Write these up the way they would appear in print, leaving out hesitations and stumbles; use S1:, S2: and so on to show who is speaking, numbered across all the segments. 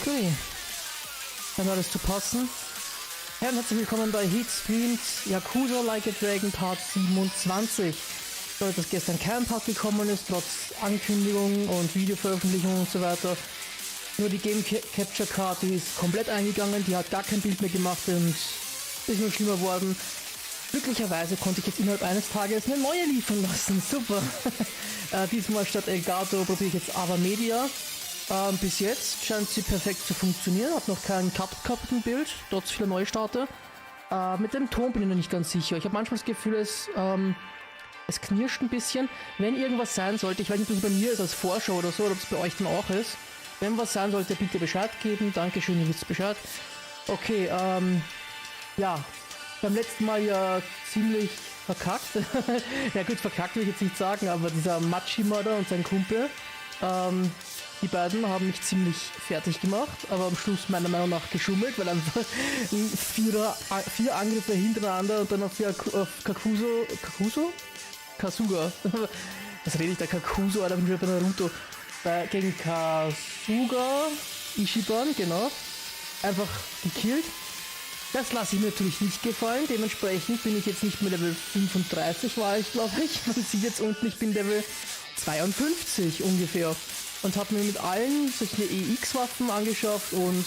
S1: Okay. Dann hat es zu passen. Hey und herzlich willkommen bei HxS Yakuza Like a Dragon Part 27. So, dass gestern kein Part gekommen ist, trotz Ankündigung und Videoveröffentlichung und so weiter. Nur die Game Capture Card, die ist komplett eingegangen, die hat gar kein Bild mehr gemacht und ist nur schlimmer worden. Glücklicherweise konnte ich jetzt innerhalb eines Tages eine neue liefern lassen. Super. Diesmal statt Elgato probiere ich jetzt Media. Bis jetzt scheint sie perfekt zu funktionieren. Hat noch keinen Cut gehabt im Bild, trotz vieler Neustarter. Mit dem Ton bin ich noch nicht ganz sicher. Ich habe manchmal das Gefühl, es knirscht ein bisschen. Wenn irgendwas sein sollte, ich weiß nicht, ob es bei mir ist als Vorschau oder so, oder ob es bei euch dann auch ist. Wenn was sein sollte, bitte Bescheid geben. Dankeschön, ihr wisst Bescheid. Okay, ja. Beim letzten Mal ja ziemlich verkackt. Ja gut, verkackt will ich jetzt nicht sagen, aber dieser Machima da und sein Kumpel, die beiden haben mich ziemlich fertig gemacht, aber am Schluss meiner Meinung nach geschummelt, weil einfach vier Angriffe hintereinander und dann auf Kasuga. Was rede ich da? Kakuzo, Alter, bin ich bei Naruto. Gegen Kasuga, Ishiban, genau. Einfach gekillt. Das lasse ich mir natürlich nicht gefallen, dementsprechend bin ich jetzt nicht mehr Level 35, war ich glaube ich. Man sieht jetzt unten, ich bin Level 52 ungefähr. Und habe mir mit allen solche EX-Waffen angeschafft und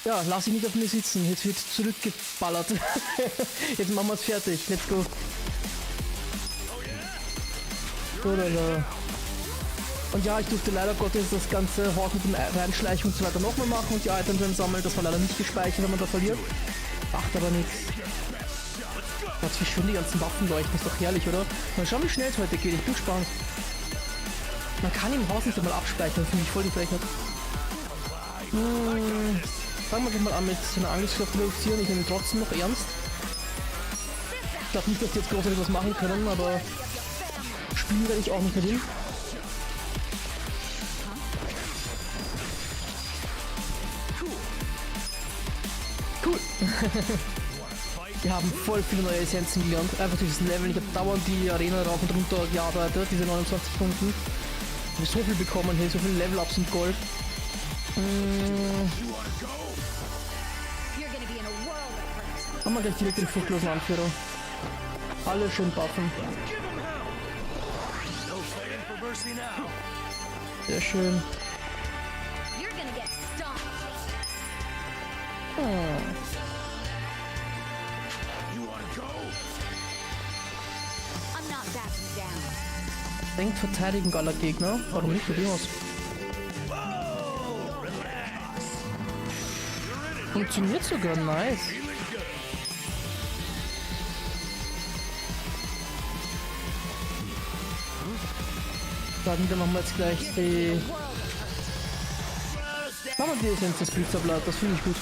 S1: ja, lasse ich nicht auf mir sitzen. Jetzt wird zurückgeballert. Jetzt machen wir es fertig. Let's go. Und ja, ich durfte leider Gottes das ganze Hort mit dem Reinschleichen und so weiter nochmal machen und die Items dann sammeln. Das war leider nicht gespeichert, wenn man da verliert. Macht aber nichts. Gott, wie schön die ganzen Waffen leuchten. Ist doch herrlich, oder? Mal schauen, wie schnell es heute geht. Ich bin gespannt. Man kann im Haus nicht einmal abspeichern, finde ich voll die Frechheit. Fangen wir gleich mal an mit so einer Angriffskraft reduzieren. Ich nehme ihn trotzdem noch ernst. Ich glaube nicht, dass die jetzt großartig was machen können, aber spielen werde ich auch nicht mit ihm. Cool. Wir haben voll viele neue Essenzen gelernt. Einfach dieses Level. Ich habe dauernd die Arena rauf und runter gearbeitet, diese 29 Stunden. Ich habe so viel bekommen hier, so viele Level-Ups und Gold. Haben wir gleich direkt den furchtlosen Anführer. Alle schön buffen. Sehr schön. Denkt verteidigen aller Gegner. Warum nicht mit ihm aus? Funktioniert sogar, nice. Dann machen wir jetzt gleich die... Machen wir die Essenz des Blitzerblatt, das finde ich gut.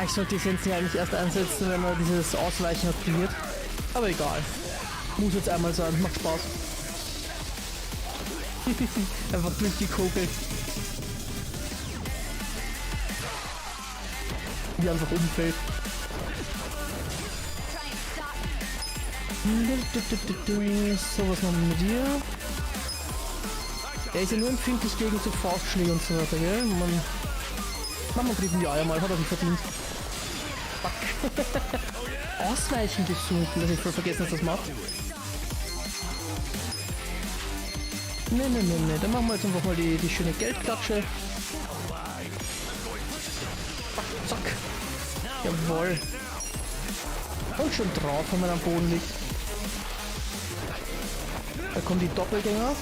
S1: Ich sollte die Essenz ja eigentlich erst einsetzen, wenn er dieses Ausweichen aktiviert. Aber egal. Muss jetzt einmal sein, macht Spaß. Einfach durchgekokelt. Wie einfach umfällt. So, was machen wir mit dir? Er ist ja nur empfindlich gegen so Faustschläge und so weiter, gell? Man kriegt die Eier mal, hat er nicht verdient. Fuck. Ausweichen gesunken, dass ich voll vergessen, dass das macht. Ne, dann machen wir jetzt einfach mal die schöne Geldklatsche. Zack. Jawohl. Und schon drauf, wenn man am Boden liegt. Da kommen die Doppelgänger.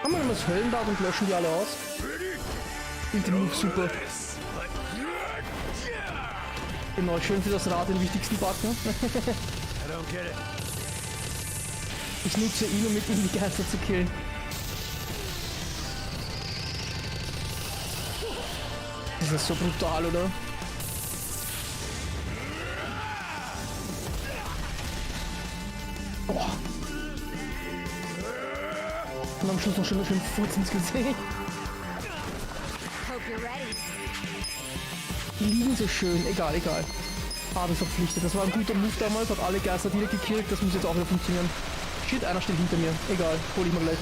S1: Haben wir noch das Höllenbad und löschen die alle aus? Sind die Moves super. Genau, schön für das Rad den wichtigsten Backen. Ich nutze ihn, um mit ihm die Geister zu killen. Das ist so brutal, oder? Boah. Und am Schluss noch schön Furz ins Gesicht. Die liegen so schön. Egal, egal. Habe verpflichtet. Das war ein guter Move damals. Hat alle Geister direkt gekillt. Das muss jetzt auch wieder funktionieren. Shit, einer steht hinter mir. Egal, hol ich mal gleich.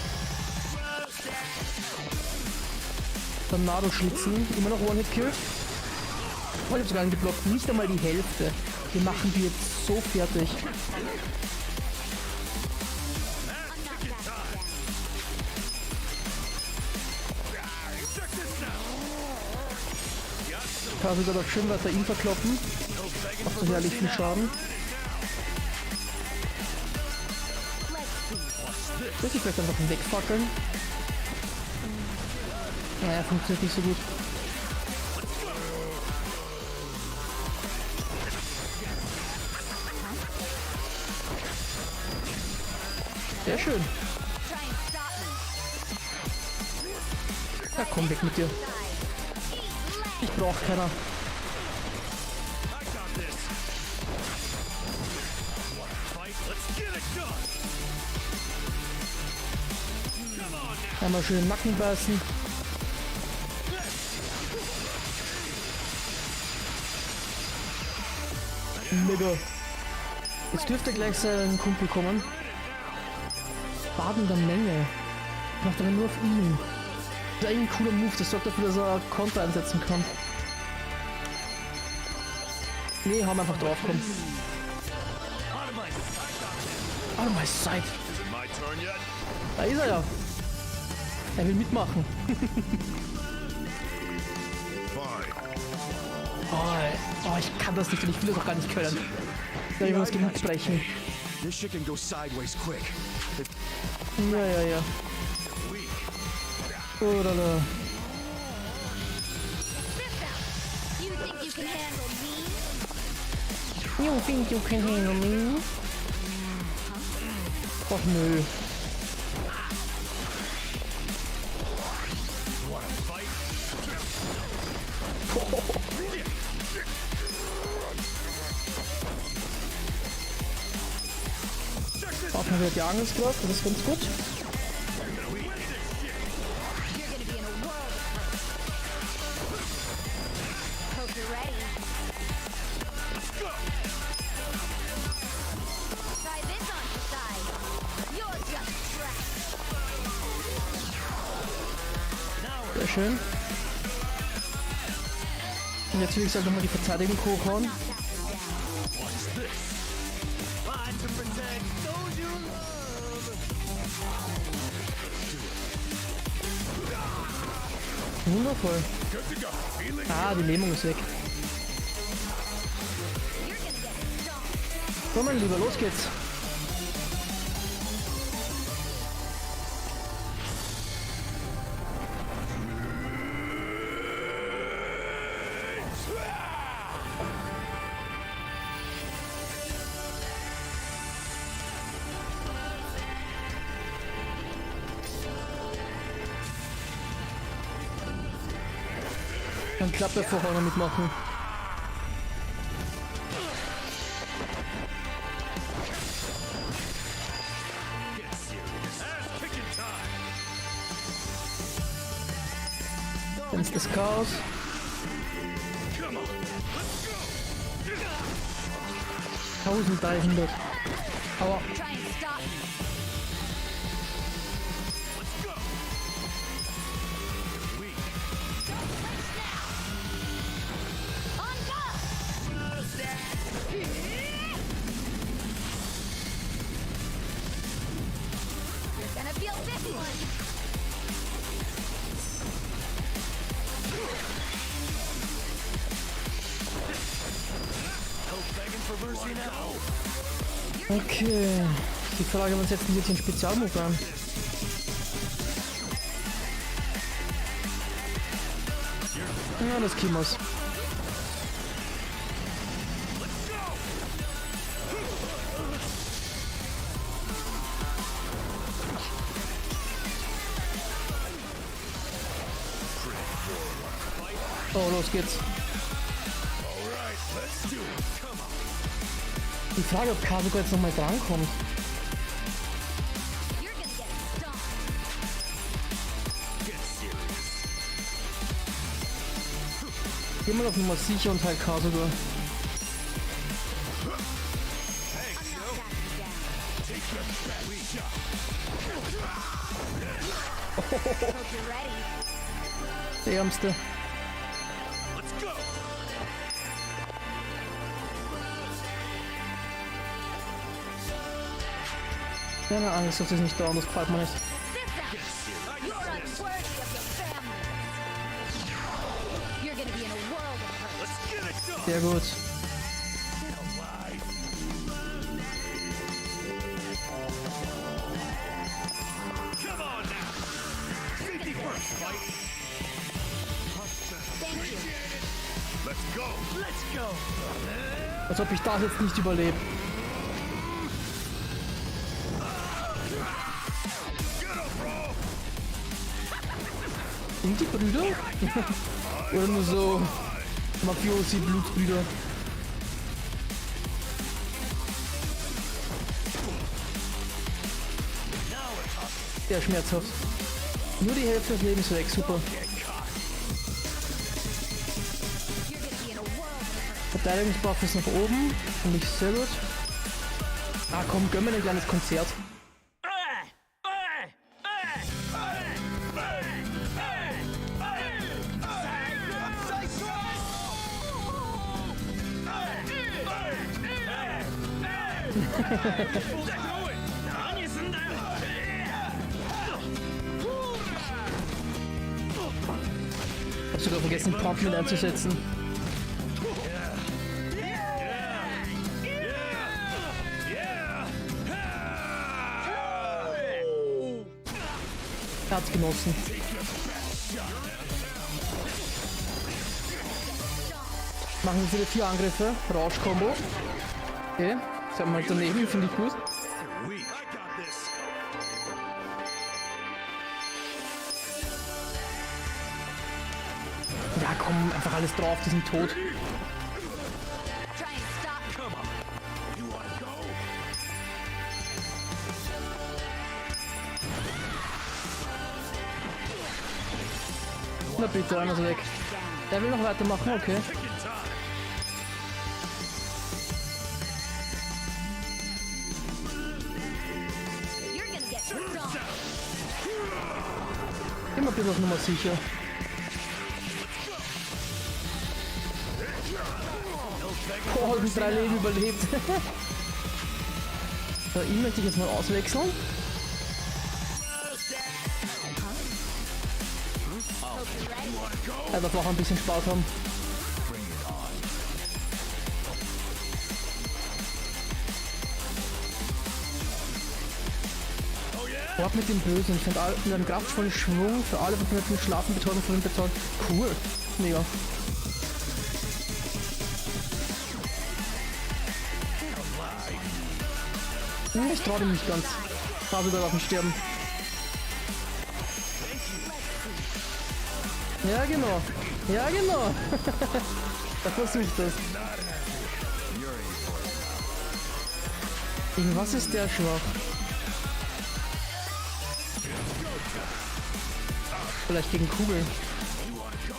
S1: Tornado-Schlitzen. Immer noch One-Hit-Kill. Oh, ich hab sogar einen geblockt. Nicht einmal die Hälfte. Wir machen die jetzt so fertig. Kann sogar noch schön weiter ihn verkloppen. Macht so herrlich viel Schaden. Soll ich vielleicht einfach wegfackeln? Naja, funktioniert nicht so gut. Sehr schön. Ja, komm weg mit dir. Ich brauch keiner. Einmal schön den Nacken beißen. Mega. Jetzt dürfte gleich sein Kumpel kommen. Badender Menge. Macht aber nur auf ihn. Das ist eigentlich ein cooler Move, das sorgt dafür, dass er Konter einsetzen kann. Nee, hau einfach drauf, komm. Out of my sight. Da ist er ja. Er will mitmachen. Oh, ich kann das nicht und ich will das auch gar nicht können. Da will ich das Gemüt brechen. Ja. Oh, da. You think you can handle me? Och nö. Auch mal wieder die Angst drauf, das ist ganz gut. Sehr schön. Und jetzt will ich nochmal die Verteidigung hochhauen. Wundervoll. Ah, die Lähmung ist weg. So, mein Lieber, los geht's. Dann klappt der vorher noch mitmachen. Dann ist das Chaos. $1300. Aua. Okay. Die Frage, wann setzen wir jetzt den Spezialmove an? Ja, das Kimos. Oh, los geht's. Die Frage, ob Kasuga jetzt nochmal drankommt. Geh mal auf Nummer sicher und halt K sogar. Der Ärmste. Keine Angst, das ist nicht da, das gefällt mir nicht. Sehr gut. Als ob ich das jetzt nicht überlebe. Sind die Brüder? Oder nur so Mafiosi-Blutsbrüder? Sehr schmerzhaft. Nur die Hälfte des Lebens weg, super. Verteidigungsbuff ist nach oben, finde ich sehr gut. Ah komm, gönn mir ein kleines Konzert. Hast du da vergessen, Pump mit einzusetzen? Er hat's genossen. Machen wir wieder 4 Angriffe. Rausch-Kombo. Okay. Das haben wir halt daneben, finde ich gut. Ja komm, einfach alles drauf, die sind tot. Na bitte, einer ist weg. Der will noch weitermachen, okay. Immer ein bisschen auf Nummer sicher. Boah, mit 3 Leben überlebt. So, ihn möchte ich jetzt mal auswechseln. Er darf auch ein bisschen Spaß haben. Ort mit dem Bösen. Ich finde einen kraftvollen Schwung für alle, die mit dem Schlafen betäuben, von betäuben. Cool. Mega. Ich traue dem nicht ganz. Phase da auf dem Sterben. Ja genau. Ja genau. Da versucht das. Gegen was ist der schwach? Vielleicht gegen Kugeln.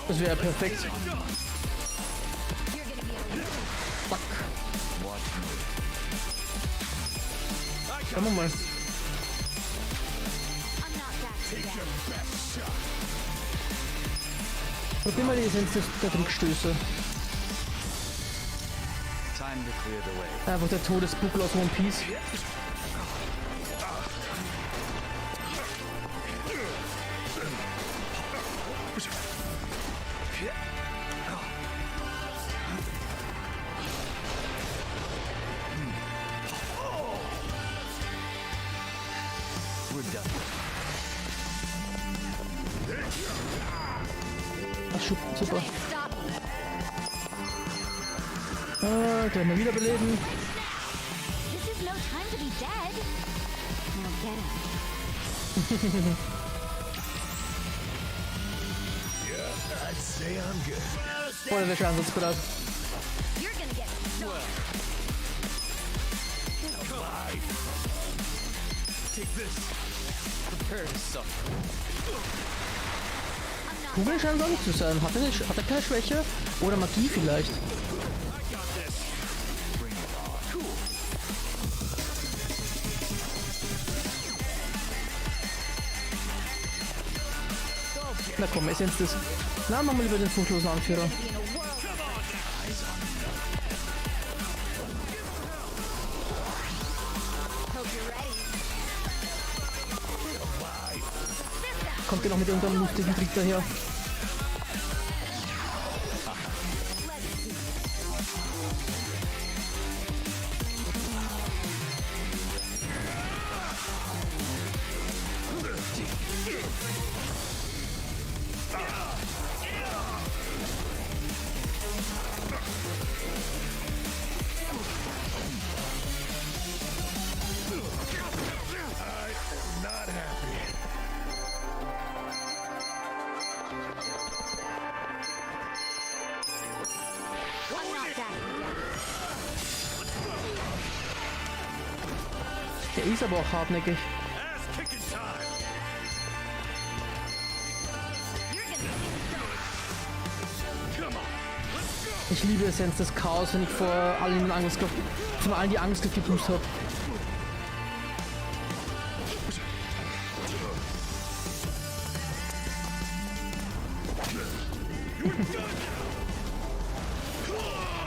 S1: Das wäre perfekt. Fuck. Schauen wir mal. Probier mal die Essenz der Druckstöße. Einfach der Todesbuckel aus One Piece. Ach, super. Gleich mal wiederbeleben. Oh, der wäre schon einsatzbereit. Kugeln scheint es auch nicht zu sein. Hat er keine Schwäche? Oder Magie vielleicht? Na komm, Essenz das. Na, machen wir lieber den furchtlosen Anführer. Kommt ihr noch mit irgendeinem lustigen Trick daher? Der ist aber auch hartnäckig. Ich liebe Essenz des Chaos, wenn ich vor allen den Angriffsgriff, von allen die Angriffsgriff gepusht habe.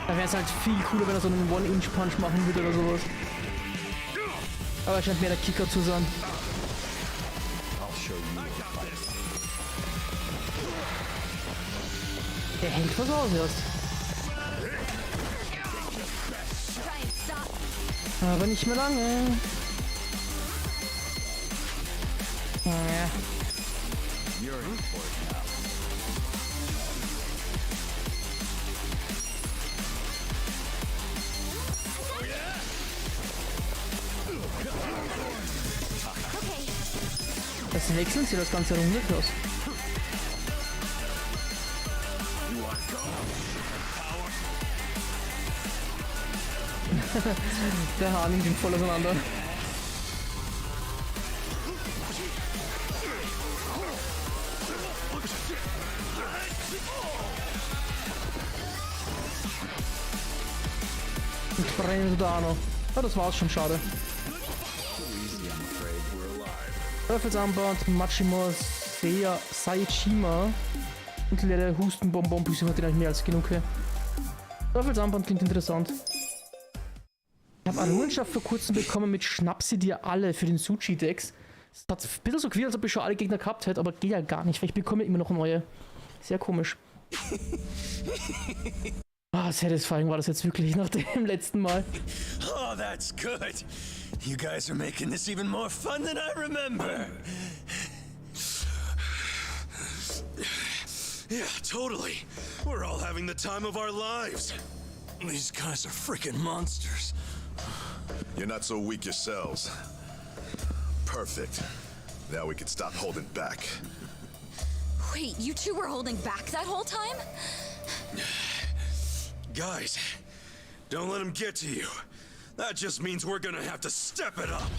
S1: Da wäre es halt viel cooler, wenn er so einen One-Inch-Punch machen würde oder sowas. Aber er scheint mehr der Kicker zu sein. Der hält was aus erst. Aber nicht mehr lange. Ja. Das wechseln sie das ganze Runde aus. Der Hahn ging voll auseinander. Und brennen da auch noch. Ah, das war's schon, schade. Teufelsarmband, Machimo Saishima und leere Hustenbonbon, bis hat den mehr als genug. Teufelsarmband klingt interessant. Ich habe eine Errungenschaft vor kurzem bekommen mit Schnapp sie dir alle für den Sushi-Decks. Es hat ein bisschen so gewirkt, als ob ich schon alle Gegner gehabt hätte, aber geht ja gar nicht, weil ich bekomme immer noch neue. Sehr komisch. Satisfying war das jetzt wirklich nach dem letzten Mal.
S2: Oh, that's good. You guys are making this even more fun than I remember. Yeah, totally. We're all having the time of our lives. These guys are freaking monsters.
S3: You're not so weak yourselves. Perfect. Now we can stop holding back.
S4: Wait, you two were holding back that whole time?
S2: Guys, don't let him get to you. That just means we're gonna have to step it up.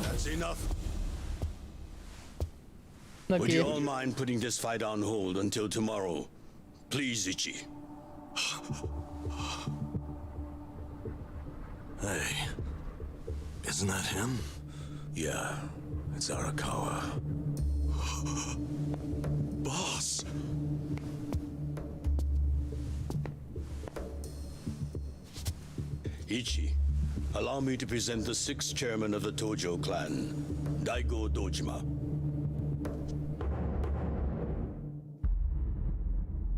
S2: That's enough.
S1: Okay.
S2: Would you all mind putting this fight on hold until tomorrow? Please, Ichi. Hey, isn't that him? Yeah, it's Arakawa. Boss! Ichi, allow me to present the sixth chairman of the Tojo clan, Daigo Dojima.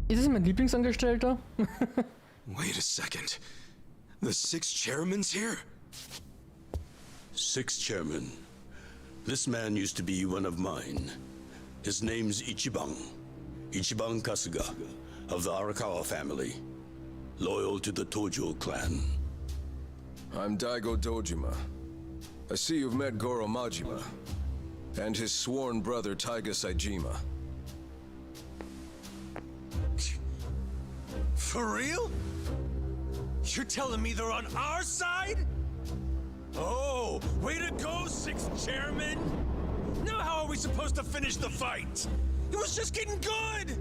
S1: Ist es mein Lieblingsangestellter?
S2: Wait a second. The sixth chairman's here? Sixth chairman. This man used to be one of mine. His name's Ichiban. Ichiban Kasuga, of the Arakawa family. Loyal to the Tojo clan.
S5: I'm Daigo Dojima. I see you've met Goro Majima and his sworn brother Taiga Saijima.
S2: For real? You're telling me they're on our side?
S6: Oh, way to go, sixth chairman! Now how are we supposed to finish the fight? It was just getting good!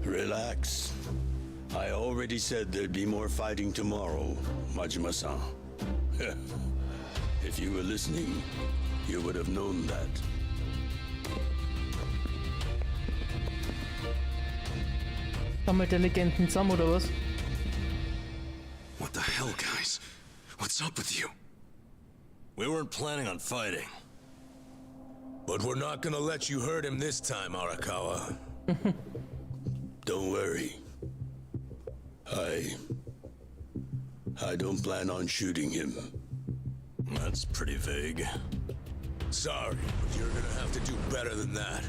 S2: Relax. I already said there'd be more fighting tomorrow, Majima-san. If you were listening, you would have known that.
S1: Sammelt der Legenden zusammen, oder was?
S6: What the hell, guys? What's up with you? We weren't planning on fighting. But we're not gonna let you hurt him this time, Arakawa.
S2: Don't worry. I don't plan on shooting him.
S6: That's pretty vague. Sorry, but you're gonna have to do better than that.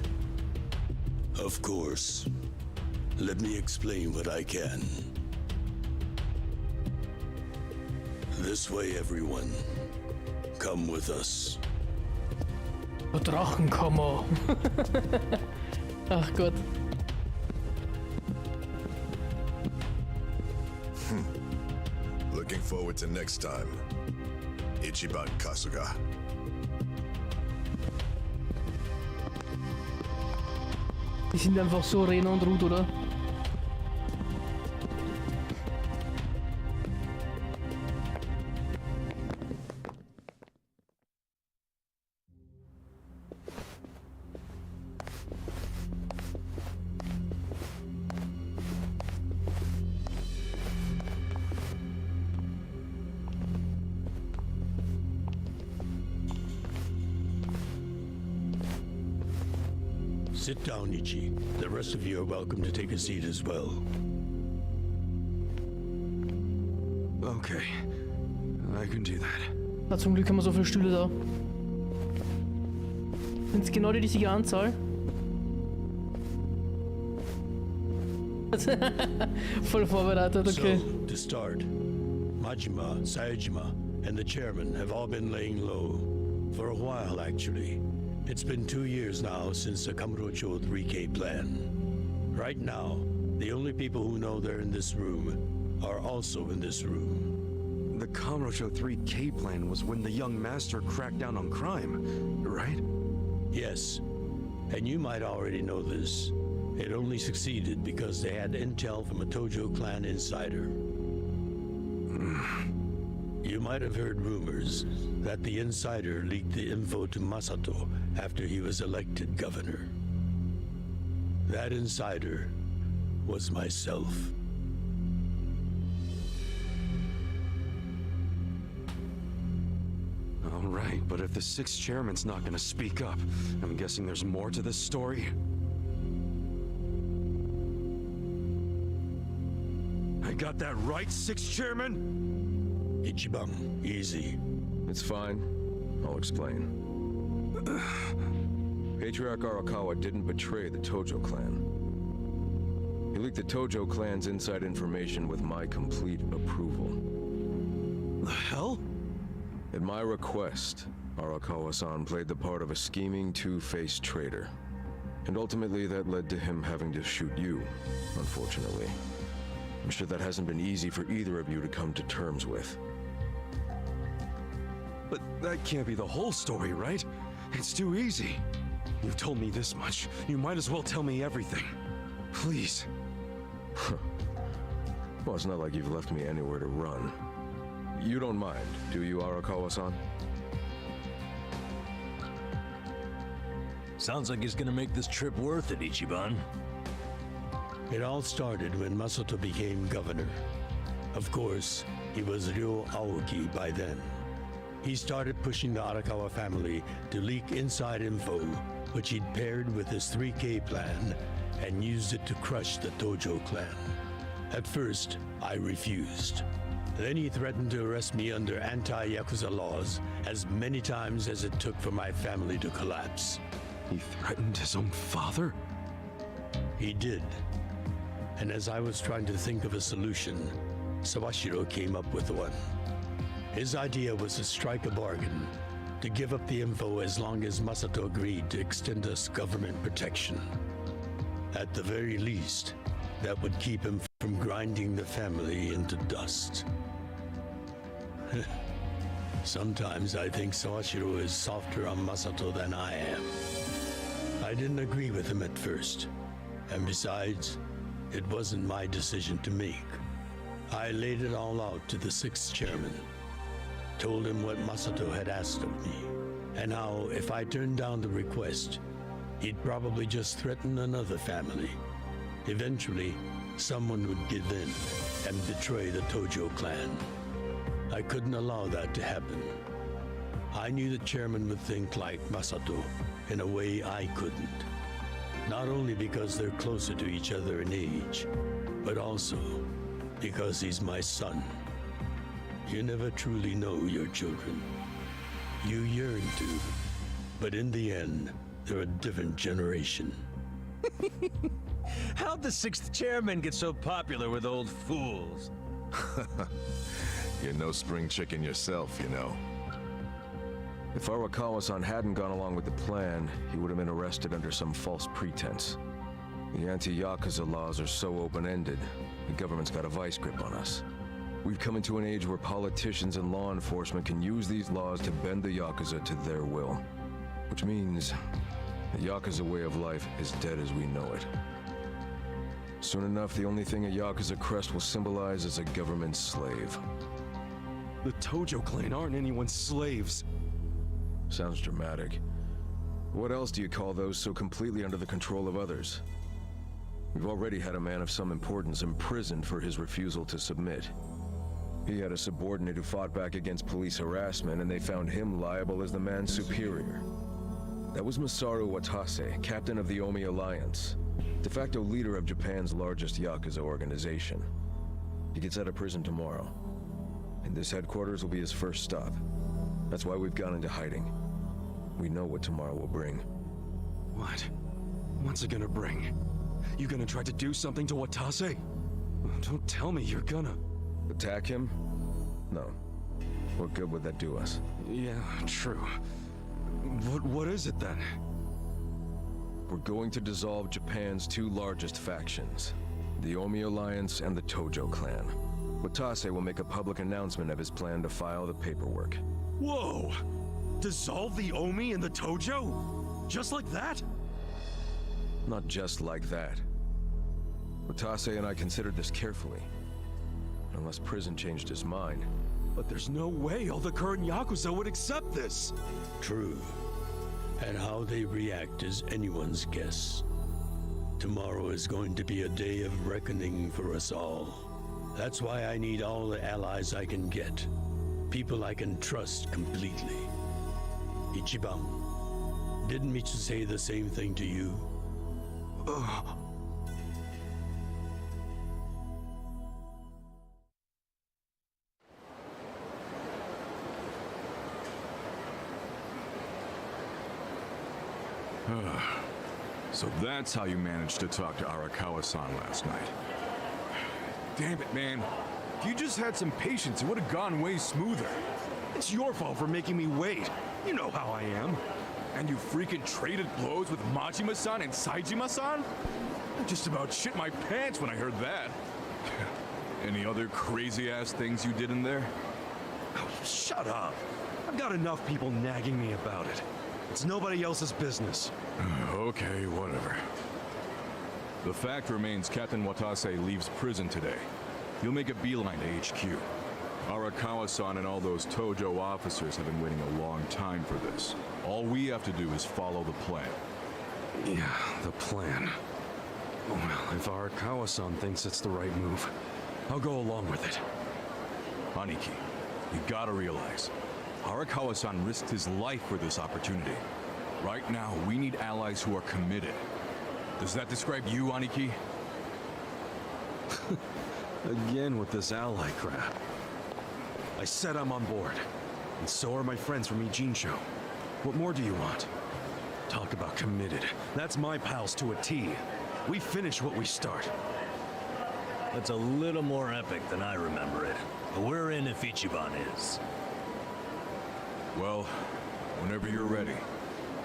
S2: Of course. Let me explain what I can. This way, everyone. Come with us.
S1: Der Drachenkammer. Ach Gott.
S3: Looking forward to next time. Ichiban Kasuga.
S1: Die sind einfach so Rena und Ruth, oder?
S2: Sit down, Ichi. The rest of you are welcome to take a seat as well.
S6: Okay, I can do that.
S1: Na, zum Glück haben wir so viele Stühle da. Sind es genau die richtige Anzahl? Voll vorbereitet, okay.
S2: So, to start, Majima, Saejima, and the chairman have all been laying low. For a while, actually. It's been 2 years now since the Kamurocho 3K plan. Right now, the only people who know they're in this room are also in this room.
S7: The Kamurocho 3K plan was when the young master cracked down on crime, right?
S2: Yes, and you might already know this. It only succeeded because they had intel from a Tojo clan insider. You might have heard rumors that the insider leaked the info to Masato after he was elected governor. That insider was myself.
S7: All right, but if the sixth chairman's not gonna speak up, I'm guessing there's more to this story. I got that right, sixth chairman?
S2: Ichiban, easy.
S5: It's fine. I'll explain. Patriarch Arakawa didn't betray the Tojo clan. He leaked the Tojo clan's inside information with my complete approval.
S7: The hell?
S5: At my request, Arakawa-san played the part of a scheming, two-faced traitor. And ultimately that led to him having to shoot you, unfortunately. I'm sure that hasn't been easy for either of you to come to terms with.
S7: But that can't be the whole story, right? It's too easy. You've told me this much. You might as well tell me everything. Please.
S5: Well, it's not like you've left me anywhere to run. You don't mind, do you, Arakawa-san?
S6: Sounds like he's gonna make this trip worth it, Ichiban.
S2: It all started when Masato became governor. Of course, he was Ryo Aoki by then. He started pushing the Arakawa family to leak inside info, which he'd paired with his 3K plan and used it to crush the Tojo clan. At first, I refused. Then he threatened to arrest me under anti-Yakuza laws as many times as it took for my family to collapse.
S7: He threatened his own father?
S2: He did. And as I was trying to think of a solution, Sawashiro came up with one. His idea was to strike a bargain, to give up the info as long as Masato agreed to extend us government protection. At the very least, that would keep him from grinding the family into dust. Sometimes I think Sawashiro is softer on Masato than I am. I didn't agree with him at first. And besides, it wasn't my decision to make. I laid it all out to the 6th chairman. Told him what Masato had asked of me, and how if I turned down the request, he'd probably just threaten another family. Eventually, someone would give in and betray the Tojo clan. I couldn't allow that to happen. I knew the chairman would think like Masato in a way I couldn't. Not only because they're closer to each other in age, but also because he's my son. You never truly know your children. You yearn to, but in the end, they're a different generation.
S6: How'd the 6th chairman get so popular with old fools?
S3: You're no spring chicken yourself, you know.
S5: If Arakawa-san hadn't gone along with the plan, he would have been arrested under some false pretense. The anti-Yakuza laws are so open-ended, the government's got a vice grip on us. We've come into an age where politicians and law enforcement can use these laws to bend the Yakuza to their will. Which means the Yakuza way of life is dead as we know it. Soon enough, the only thing a Yakuza crest will symbolize is a government slave.
S7: The Tojo clan aren't anyone's slaves.
S5: Sounds dramatic. What else do you call those so completely under the control of others? We've already had a man of some importance imprisoned for his refusal to submit. He had a subordinate who fought back against police harassment, and they found him liable as the man's superior. That was Masaru Watase, captain of the Omi Alliance, de facto leader of Japan's largest Yakuza organization. He gets out of prison tomorrow, and this headquarters will be his first stop. That's why we've gone into hiding. We know what tomorrow will bring.
S7: What? What's it gonna bring? You gonna try to do something to Watase? Don't tell me you're gonna...
S5: Attack him? No. What good would that do us?
S7: Yeah, true. What is it then?
S5: We're going to dissolve Japan's 2 largest factions, the Omi Alliance and the Tojo clan. Watase will make a public announcement of his plan to file the paperwork.
S7: Whoa! Dissolve the Omi and the Tojo? Just like that?
S5: Not just like that. Watase and I considered this carefully. Unless prison changed his mind.
S7: But there's no way all the current Yakuza would accept this!
S2: True. And how they react is anyone's guess. Tomorrow is going to be a day of reckoning for us all. That's why I need all the allies I can get. People I can trust completely. Ichiban, didn't Michi say the same thing to you?
S8: So that's how you managed to talk to Arakawa-san last night. Damn it, man. If you just had some patience, it would have gone way smoother.
S7: It's your fault for making me wait. You know how I am.
S8: And you freaking traded blows with Majima-san and Saejima-san? I just about shit my pants when I heard that. Any other crazy-ass things you did in there?
S7: Oh, shut up. I've got enough people nagging me about it. It's nobody else's business.
S8: Okay, whatever. The fact remains Captain Watase leaves prison today. He'll make a beeline to HQ. Arakawa-san and all those Tojo officers have been waiting a long time for this. All we have to do is follow the plan.
S7: Yeah, the plan. Well, if Arakawa-san thinks it's the right move, I'll go along with it.
S8: Aniki, you gotta realize, Arakawa-san risked his life for this opportunity. Right now, we need allies who are committed. Does that describe you, Aniki?
S7: Again with this ally crap. I said I'm on board. And so are my friends from Ijincho. What more do you want? Talk about committed. That's my pals to a T. We finish what we start.
S6: That's a little more epic than I remember it. But we're in if Ichiban is.
S8: Well, whenever you're ready,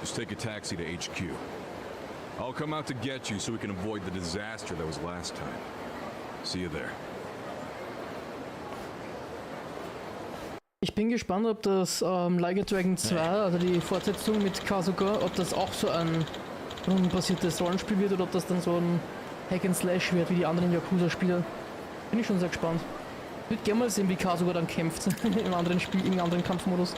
S8: just take a taxi to HQ. I'll come out to get you so we can avoid the disaster that was last time. See you there.
S1: Ich bin gespannt, ob das Like a Dragon 2, also die Fortsetzung mit Kasuga, ob das auch so ein rundenbasiertes Rollenspiel wird oder ob das dann so ein Hack and Slash wird wie die anderen Yakuza-Spiele. Bin ich schon sehr gespannt. Ich würde gerne mal sehen, wie Kasuga dann kämpft im anderen Spiel, im anderen Kampfmodus.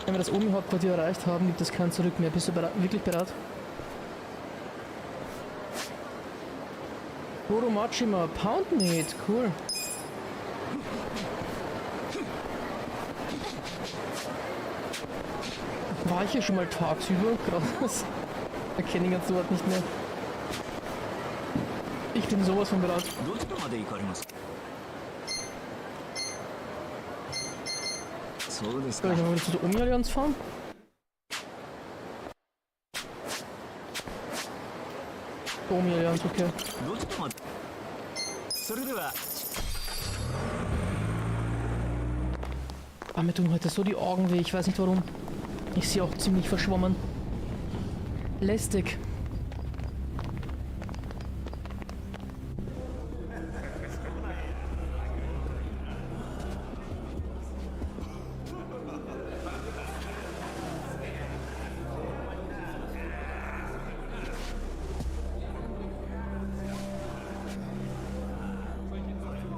S1: Wenn wir das Omi-Hauptquartier erreicht haben, gibt es kein Zurück mehr. Bist du wirklich bereit? Goro Machima, Pound Meat, cool. War ich hier schon mal tagsüber? Krass. Erkenne ich das Wort nicht mehr. Ich bin sowas von bereit. Soll ich mal wieder zu der Omi-Allianz fahren? Omi-Allianz, okay. Ah, mir tun heute so die Augen weh, ich weiß nicht warum. Ich sehe auch ziemlich verschwommen. Lästig.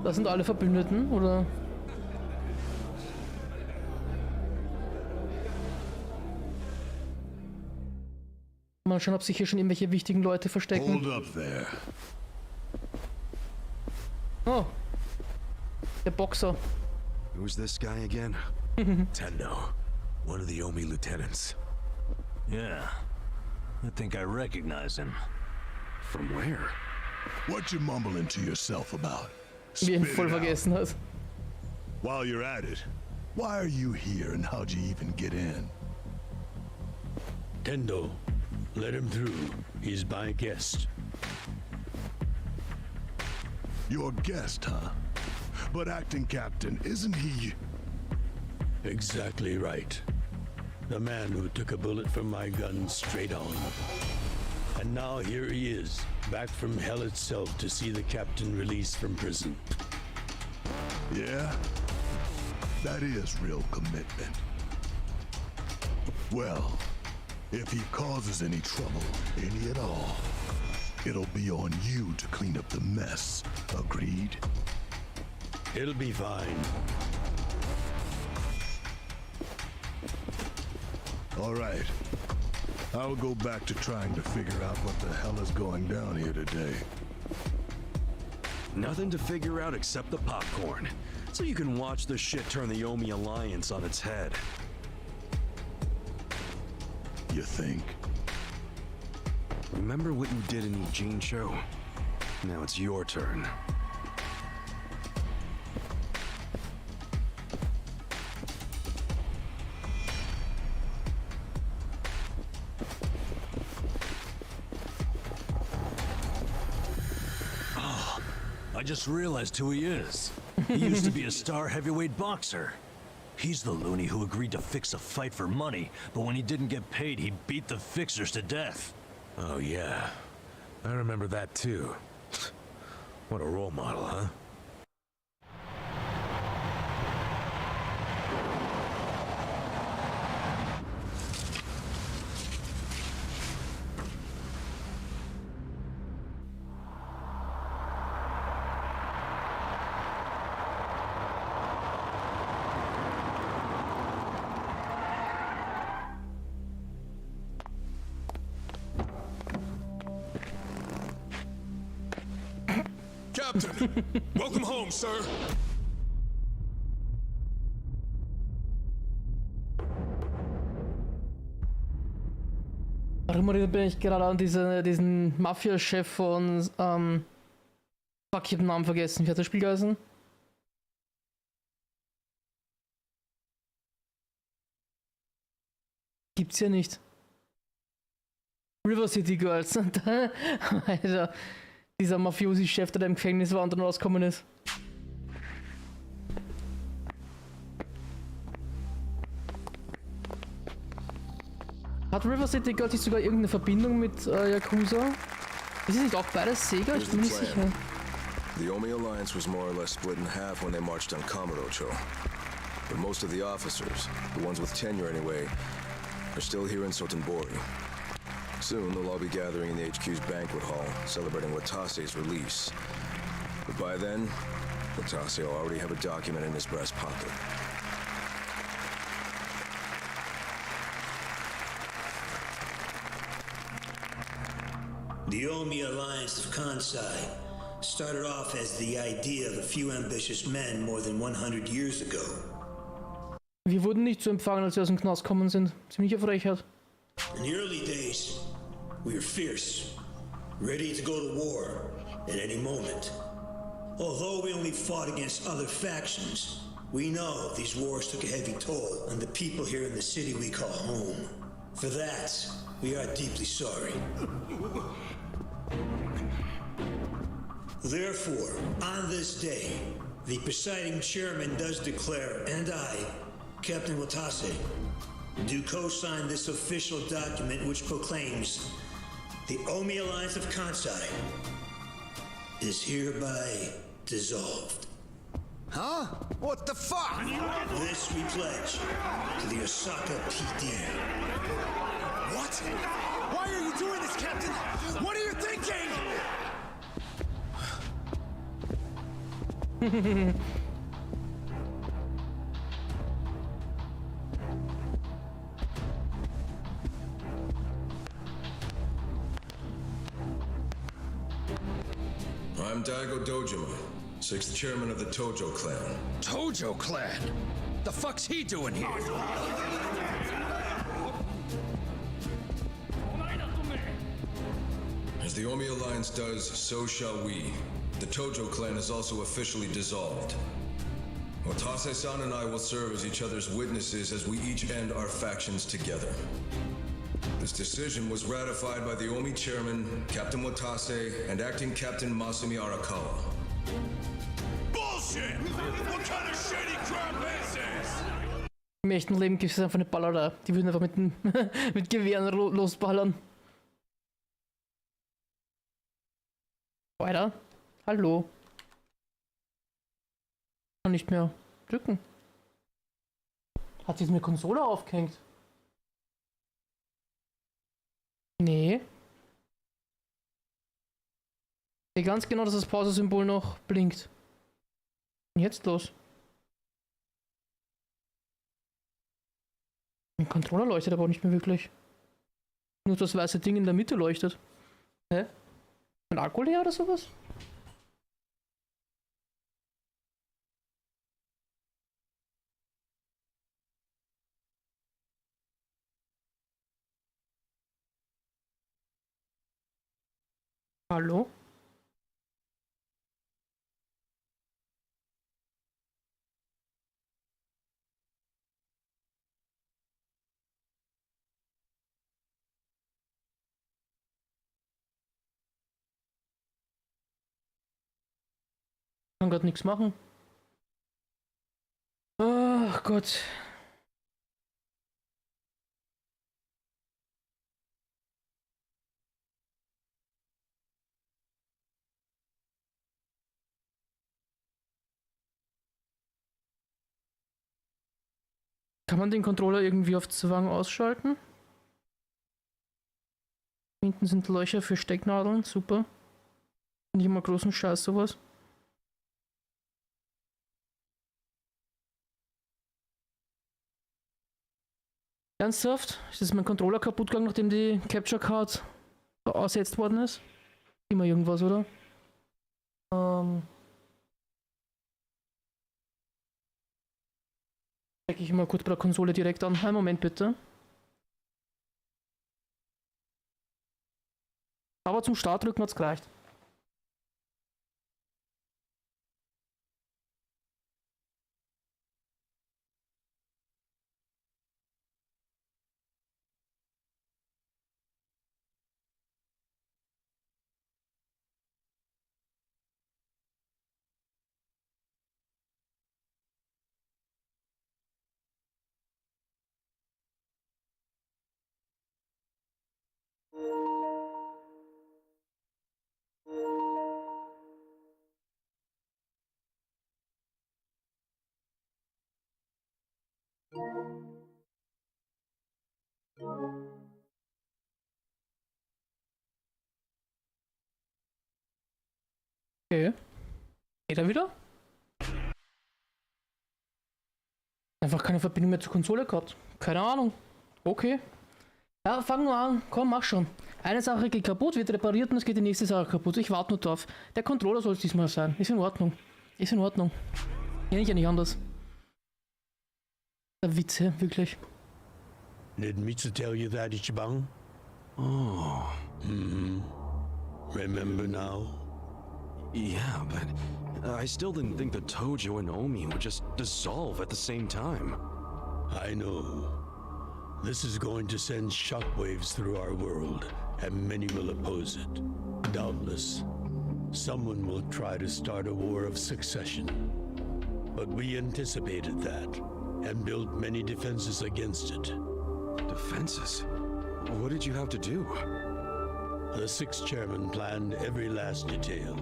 S1: Das sind alle Verbündeten, oder? Mal schauen, ob sich hier schon irgendwelche wichtigen Leute verstecken.
S3: Hold up there.
S1: Oh. Der Boxer.
S7: Who's this guy again?
S6: Tendo, one of the Omi lieutenants. Yeah, I think I recognize him.
S7: From where?
S3: What you mumbling to yourself about?
S1: Wie ihn
S3: Spit
S1: voll
S3: it out.
S1: vergessen hat.
S3: While you're at it, why are you here and how'd you even get in?
S2: Tendo, let him through. He's my guest.
S3: Your guest, huh? But acting captain, isn't he?
S2: Exactly right. The man who took a bullet from my gun straight on. And now here he is, back from hell itself to see the captain released from prison.
S3: Yeah? That is real commitment. Well, if he causes any trouble, any at all, it'll be on you to clean up the mess. Agreed?
S2: It'll be fine.
S3: All right. I'll go back to trying to figure out what the hell is going down here today.
S7: Nothing to figure out except the popcorn. So you can watch the shit turn the Omi Alliance on its head.
S3: You think?
S7: Remember what you did in Eugene show? Now it's your turn.
S6: I just realized who he is. He used to be a star heavyweight boxer. He's the loony who agreed to fix a fight for money, but when he didn't get paid, he beat the fixers to death. Oh yeah, I remember that too. What a role model, huh?
S3: Captain! Welcome home, sir!
S1: Warum erinnert mich gerade an diesen Mafia-Chef von, fuck, ich hab den Namen vergessen. Wie hat das Spiel geheißen? Gibt's ja nicht. River City Girls. Alter, dieser Mafiosi-Chef, der im Gefängnis war und dann rausgekommen ist. Hat River City Girls nicht sogar irgendeine Verbindung mit Yakuza? Ist es nicht auch beides Sega? Ich bin mir nicht sicher.
S5: The Omi Alliance was more or less split in half when they marched on Kamurocho. But most of the officers, the ones with tenure anyway, are still here in Sotenbori. Soon they'll all be gathering in the HQ's banquet hall, celebrating Watase's release. But by then, Watase will already have a document in his breast pocket.
S9: The Omi Alliance of Kansai started off as the idea of a few ambitious men more than 100 years ago.
S1: Wir wurden nicht so empfangen, als wir aus dem Knast gekommen sind. Ziemliche Frechheit.
S9: In the early days, we were fierce, ready to go to war at any moment. Although we only fought against other factions, we know these wars took a heavy toll on the people here in the city we call home. For that, we are deeply sorry. Therefore, on this day, the presiding chairman does declare, and I, Captain Watase, do co-sign this official document which proclaims the Omi Alliance of Kansai is hereby dissolved.
S6: Huh? What the fuck?
S9: This we pledge to the Osaka PD.
S6: What? Why are you doing this, Captain? What are you thinking?
S5: I'm Daigo Dojima, 6th chairman of the Tojo clan.
S6: Tojo clan? The fuck's he doing here?
S5: As the Omi Alliance does, so shall we. The Tojo clan is also officially dissolved. Watase-san and I will serve as each other's witnesses as we each end our factions together. This decision was ratified by the Omi chairman, Captain Watase, and acting Captain Masumi Arakawa.
S6: Bullshit! What kind of shady crap is this?
S1: Im echten Leben gibt es einfach eine Ballerei. Die würden einfach mit Gewehren losballern. Weiter. Hallo. Kann nicht mehr drücken. Hat sich eine Konsole aufgehängt? Nee. Ich sehe ganz genau, dass das Pause-Symbol noch blinkt. Und jetzt los? Mein Controller leuchtet aber auch nicht mehr wirklich. Nur das weiße Ding in der Mitte leuchtet. Hä? Ein Akku leer oder sowas? Hallo? Kann gerade nichts machen. Ach Gott. Kann man den Controller irgendwie auf Zwang ausschalten? Hinten sind Löcher für Stecknadeln, super. Finde ich immer großen Scheiß sowas. Ernsthaft? Ist mein Controller kaputt gegangen, nachdem die Capture Card ausgesetzt worden ist? Immer irgendwas, oder? Check ich mal kurz bei der Konsole direkt an. Einen Moment bitte. Aber zum Startrücken hat's gereicht. Okay. Geht er wieder? Einfach keine Verbindung mehr zur Konsole gehabt. Keine Ahnung. Okay. Ja, fangen wir an. Komm, mach schon. Eine Sache geht kaputt, wird repariert und es geht die nächste Sache kaputt. Ich warte nur drauf. Der Controller soll es diesmal sein. Ist in Ordnung. Ist in Ordnung. Kenn ich ja nicht anders. Der Witze, wirklich.
S2: Need me to tell you that, Ichiban?
S7: Oh.
S2: Remember now?
S7: Yeah, but I still didn't think that Tojo and Omi would just dissolve at the same time.
S2: I know. This is going to send shockwaves through our world, and many will oppose it. Doubtless, someone will try to start a war of succession. But we anticipated that, and built many defenses against it.
S7: Defenses? What did you have to do?
S2: The sixth chairman planned every last detail.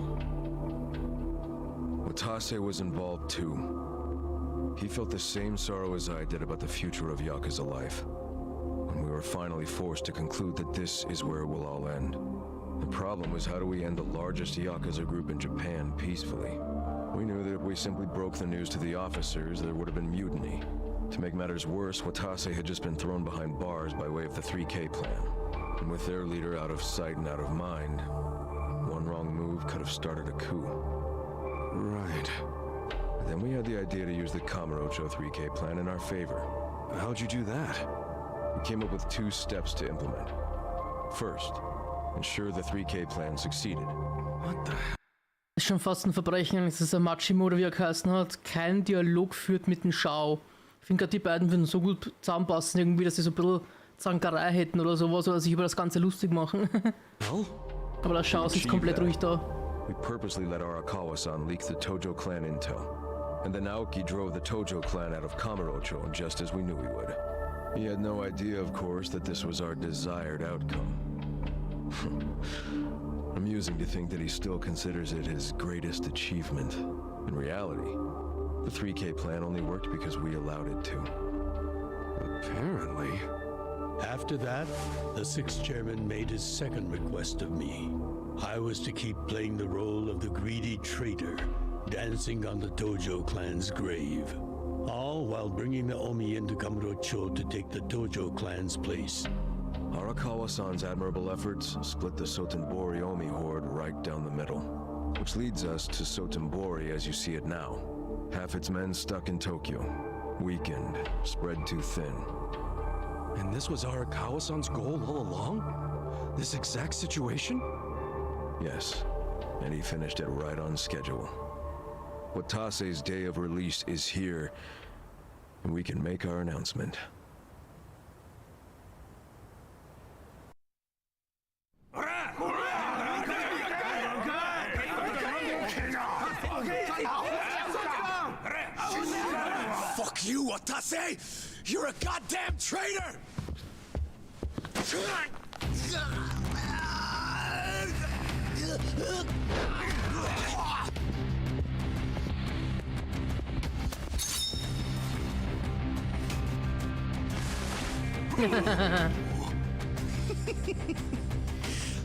S5: Watase was involved too. He felt the same sorrow as I did about the future of Yakuza life. And we were finally forced to conclude that this is where it will all end. The problem was, how do we end the largest Yakuza group in Japan peacefully? We knew that if we simply broke the news to the officers, there would have been mutiny. To make matters worse, Watase had just been thrown behind bars by way of the 3K plan. And with their leader out of sight and out of mind, one wrong move could have started a coup.
S7: Right.
S5: Then we had the idea to use the Kamurocho 3K plan in our favor.
S7: How'd you do that?
S5: We came up with 2 steps to implement. First, ensure the 3K plan succeeded.
S7: What the hell?
S1: Ist schon fast ein Verbrechen, dass es Machimo oder wie er geheißen hat, kein Dialog führt mit dem Schau. Ich finde gerade die beiden würden so gut zusammenpassen, irgendwie, dass sie so ein bisschen Zankerei hätten oder sowas, oder sich über das Ganze lustig machen.
S7: Well,
S1: Aber der Schau ist komplett ruhig da.
S5: We purposely let Arakawa-san leak the Tojo clan intel. And then Aoki drove the Tojo clan out of Kamurocho, just as we knew he would. He had no idea, of course, that this was our desired outcome. Amusing to think that he still considers it his greatest achievement. In reality, the 3K plan only worked because we allowed it to.
S7: apparently.
S2: After that, the sixth chairman made his second request of me. I was to keep playing the role of the greedy traitor, dancing on the Tojo clan's grave. All while bringing the Omi into Kamurocho to take the Tojo clan's place.
S5: Arakawa-san's admirable efforts split the Sotenbori Omi horde right down the middle. Which leads us to Sotenbori as you see it now. Half its men stuck in Tokyo. Weakened, spread too thin.
S7: And this was Arakawa-san's goal all along? This exact situation?
S5: Yes, and he finished it right on schedule. Watase's day of release is here, and we can make our announcement.
S6: Fuck you, Watase! You're a goddamn traitor!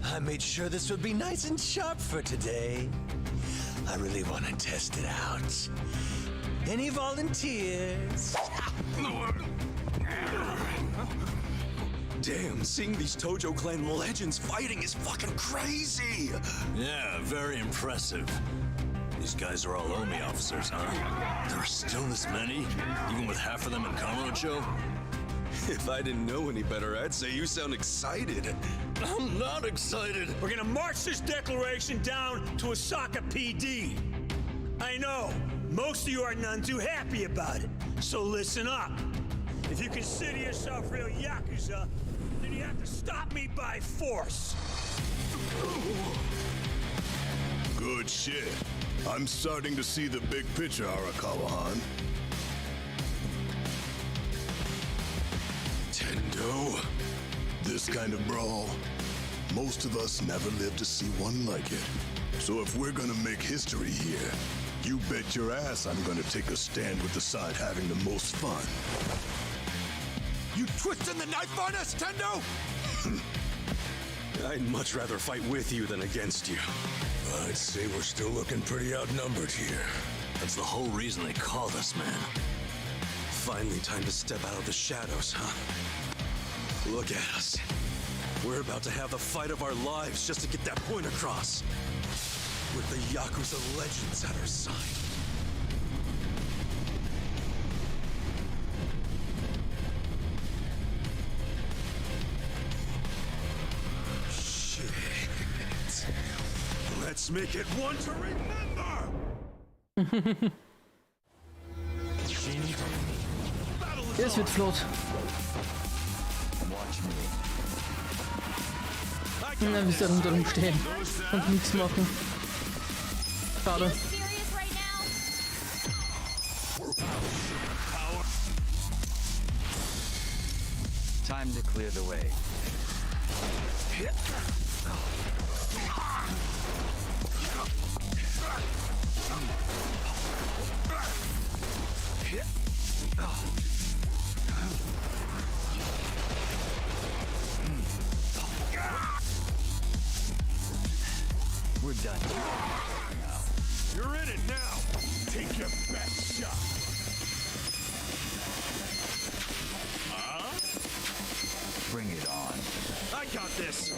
S6: I made sure this would be nice and sharp for today. I really want to test it out. Any volunteers? Damn, seeing these Tojo clan legends fighting is fucking crazy! Yeah, very impressive. These guys are all Omi officers, huh? There are still this many? Even with half of them in Kamurocho? If I didn't know any better, I'd say you sound excited. I'm not excited.
S9: We're gonna march this declaration down to Osaka PD. I know, most of you are none too happy about it, so listen up. If you consider yourself real Yakuza, then you have to stop me by force.
S3: Good shit. I'm starting to see the big picture, Arakawa-han.
S6: Tendo?
S3: This kind of brawl, most of us never lived to see one like it. So if we're gonna make history here, you bet your ass I'm gonna take a stand with the side having the most fun.
S6: You twisting the knife on us, Tendo?
S7: I'd much rather fight with you than against you.
S6: I'd say we're still looking pretty outnumbered here. That's the whole reason they called us, man.
S7: Finally time to step out of the shadows, huh? Look at us. We're about to have the fight of our lives just to get that point across. With the Yakuza legends at our side. Shit. Let's make it one to remember!
S1: Es wird flott. Na, wir sollten da rumstehen und nichts machen. Schade.
S4: Serious right now?
S10: Time to clear the way. We're done.
S6: You're in it now. Take your best shot.
S10: Bring it on.
S7: I got this!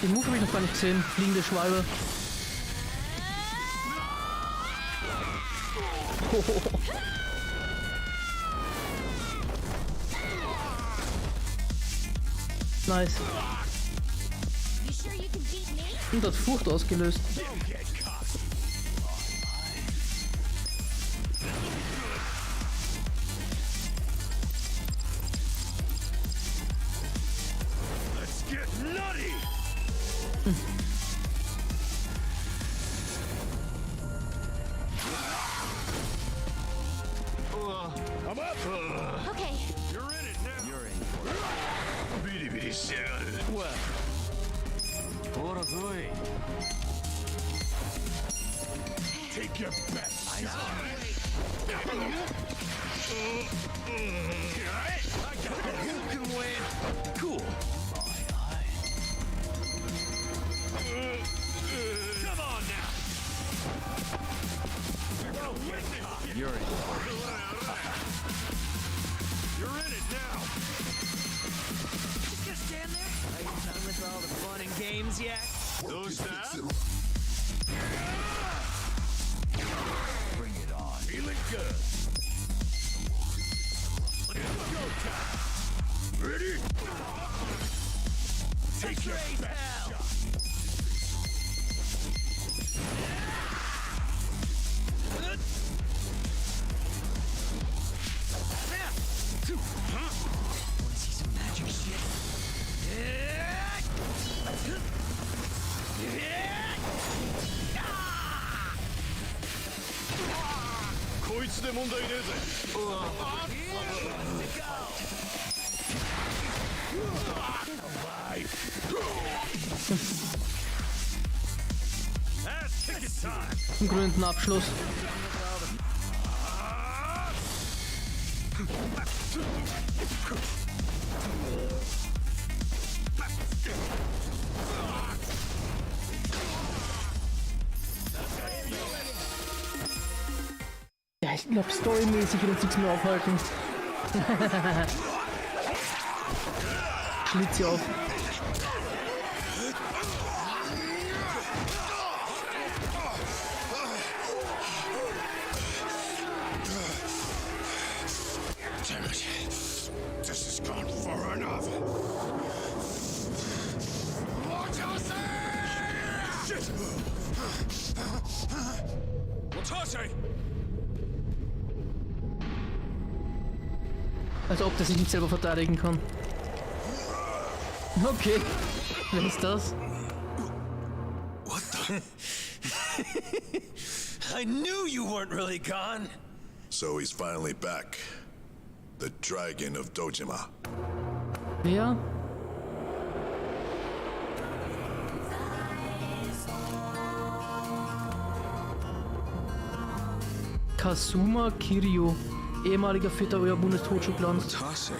S1: Den Move habe ich noch gar nicht gesehen. Fliegende Schwalbe. Nice.
S4: You sure you can beat me?
S1: Und hat Furcht ausgelöst.
S6: Let's get nutty! I'm up!
S4: Okay.
S6: You're in it now!
S10: You're in for it.
S6: Bitty bitty shell.
S10: Well.
S6: Take your best shot.
S10: Who can win?
S7: Cool.
S6: Come on now!
S10: You're in for it.
S6: You're in it now!
S11: Just stand there. Are you done with all the fun and games yet?
S6: Those that?
S10: Bring it on.
S6: Feeling good. It's go time. Ready? Take your best shot.
S11: Wanna see some magic shit?
S6: こいつで問題ねえぜ。That's ticket time.
S1: Einen grünen Abschluss. Ja, ich glaube, storymäßig wird uns nichts mehr aufhalten. Schlitz sie auf.
S6: Damn it. This has gone far enough. Shit! Watase!
S1: Als ob der sich nicht selber verteidigen kann. Okay. Wer ist das?
S7: What the? I knew you weren't really gone.
S3: So he's finally back. The Dragon of Dojima.
S1: Wer? Kazuma Kiryu. ehemaliger vierter Bundestotschukland.
S5: Watase.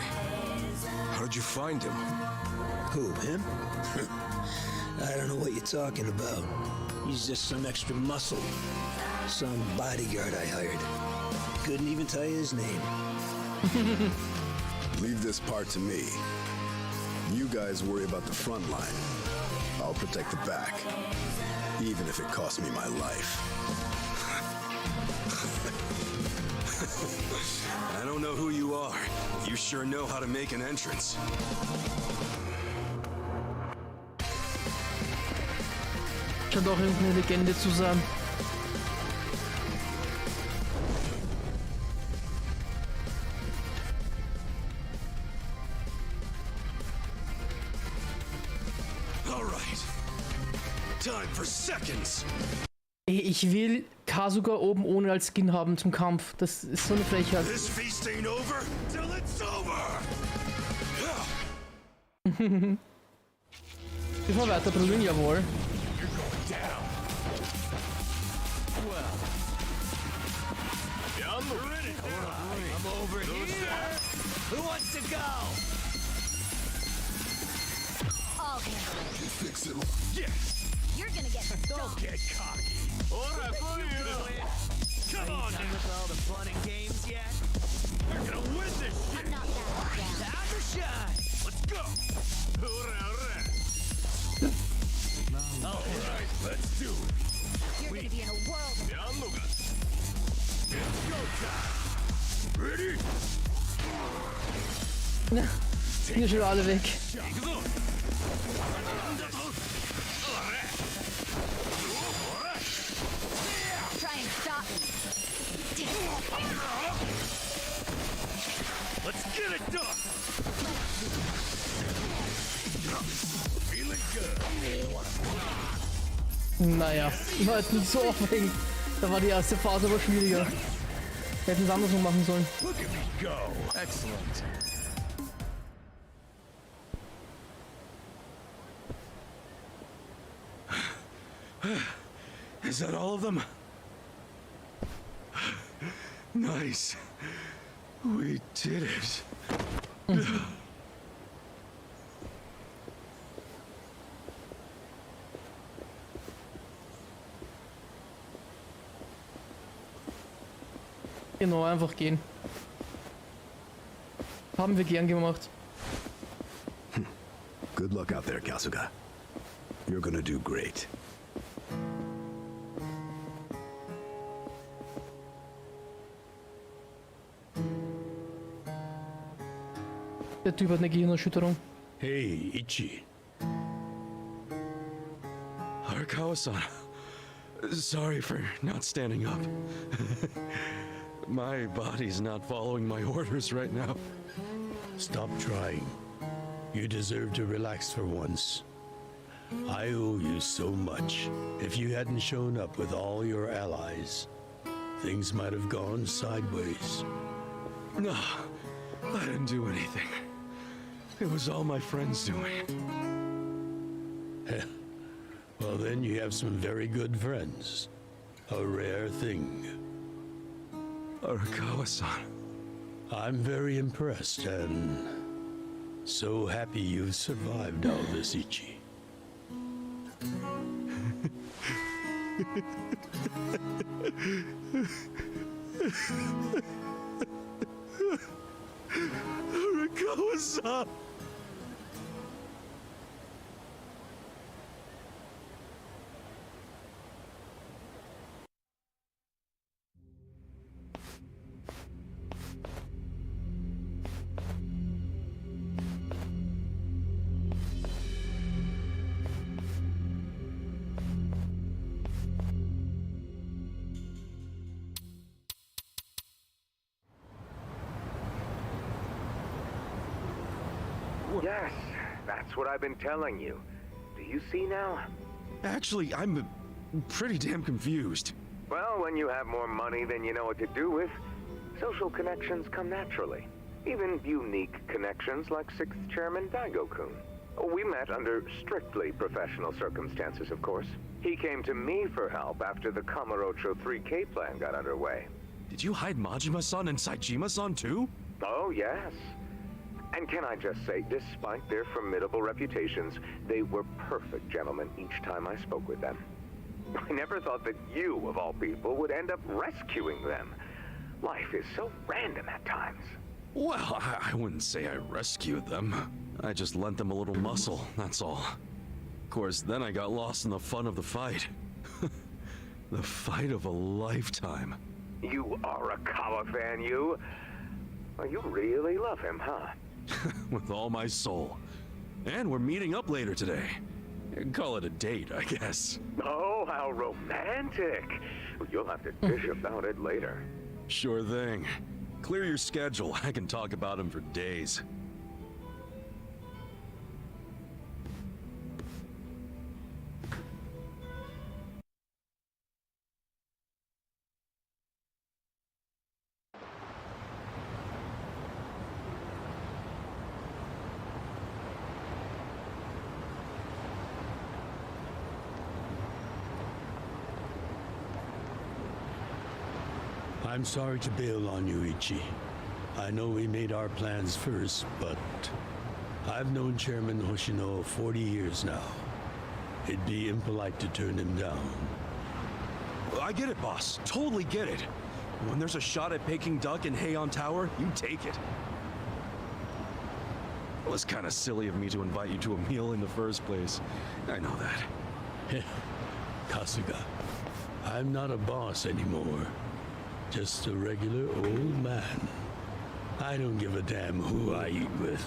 S5: How did you find him?
S9: Who, him? I don't know what you're talking about. He's just some extra muscle. Some bodyguard I hired. Couldn't even tell you his name.
S12: Leave this part to me. You guys worry about the front line. I'll protect the back. Even if it costs me my life.
S6: I don't know who you are. You sure know how to make an entrance.
S1: Scheint auch irgendeine Legende zu sein.
S6: All right. Time for seconds.
S1: Ey, ich will Kasuga oben ohne als Skin haben zum Kampf. Das ist so eine Frechheit.
S6: This feast ain't over till it's over.
S1: Ich will weiter prügeln, jawohl.
S11: I'm over here. Who wants to go?
S4: I'll handle it.
S3: Fix it.
S6: Yes.
S4: You're gonna get
S11: Don't get cocky.
S6: Ora for you. Come on,
S11: Done with all the fun and games yet?
S6: we're gonna win this shit.
S4: I'm not that down.
S11: Time to shine.
S6: Let's go. Ora, ora. All right, let's do it.
S4: You're gonna be in a world of
S6: Yannoga. It's go time. Ready?
S1: Sind ja schon alle weg.
S4: try and stop me.
S6: Let's get it done. Feeling good.
S1: Naja, war jetzt nicht so aufregend. Da war die erste Phase aber schwieriger. Wir hätten es andersrum machen sollen.
S6: Look at me go.
S11: Excellent.
S6: Is that all of them? Nice. We did it.
S1: Genau, einfach gehen. Haben wir gern gemacht.
S12: Good luck out there, Kasuga. You're gonna do great.
S1: Der Typ hat eine Gehirnerschütterung.
S2: Hey, Ichi.
S7: Arakawa-san, sorry for not standing up. My body's not following my orders right now.
S2: Stop trying. You deserve to relax for once. I owe you so much. If you hadn't shown up with all your allies, things might have gone sideways.
S7: No, I didn't do anything. It was all my friends doing.
S2: Well, then you have some very good friends. A rare thing.
S7: Arakawa-san.
S2: I'm very impressed and so happy you've survived all this, Ichi.
S7: Arakawa-san!
S13: Yes, that's what I've been telling you. Do you see now?
S7: Actually, I'm pretty damn confused.
S13: Well, when you have more money than you know what to do with, social connections come naturally. Even unique connections like 6th Chairman Daigo-kun. We met under strictly professional circumstances, of course. He came to me for help after the Kamurocho 3K plan got underway.
S7: Did you hide Majima-san and Saejima-san too?
S13: Oh, yes. And can I just say, despite their formidable reputations, they were perfect gentlemen each time I spoke with them. I never thought that you, of all people, would end up rescuing them. Life is so random at times.
S7: Well, I wouldn't say I rescued them. I just lent them a little muscle, that's all. Of course, then I got lost in the fun of the fight. The fight of a lifetime.
S13: You Arakawa fan, you? Well, you really love him, huh?
S7: With all my soul. And we're meeting up later today. Call it a date, I guess.
S13: Oh, how romantic. You'll have to dish about it later.
S7: Sure thing. Clear your schedule. I can talk about him for days.
S2: I'm sorry to bail on you, Ichi. I know we made our plans first, but I've known Chairman Hoshino 40 years now. It'd be impolite to turn him down.
S7: I get it, boss. Totally get it. When there's a shot at Peking Duck and Heian Tower, you take it. It was kind of silly of me to invite you to a meal in the first place. I know that.
S2: Kasuga, I'm not a boss anymore. Just a regular old man. I don't give a damn who I eat with.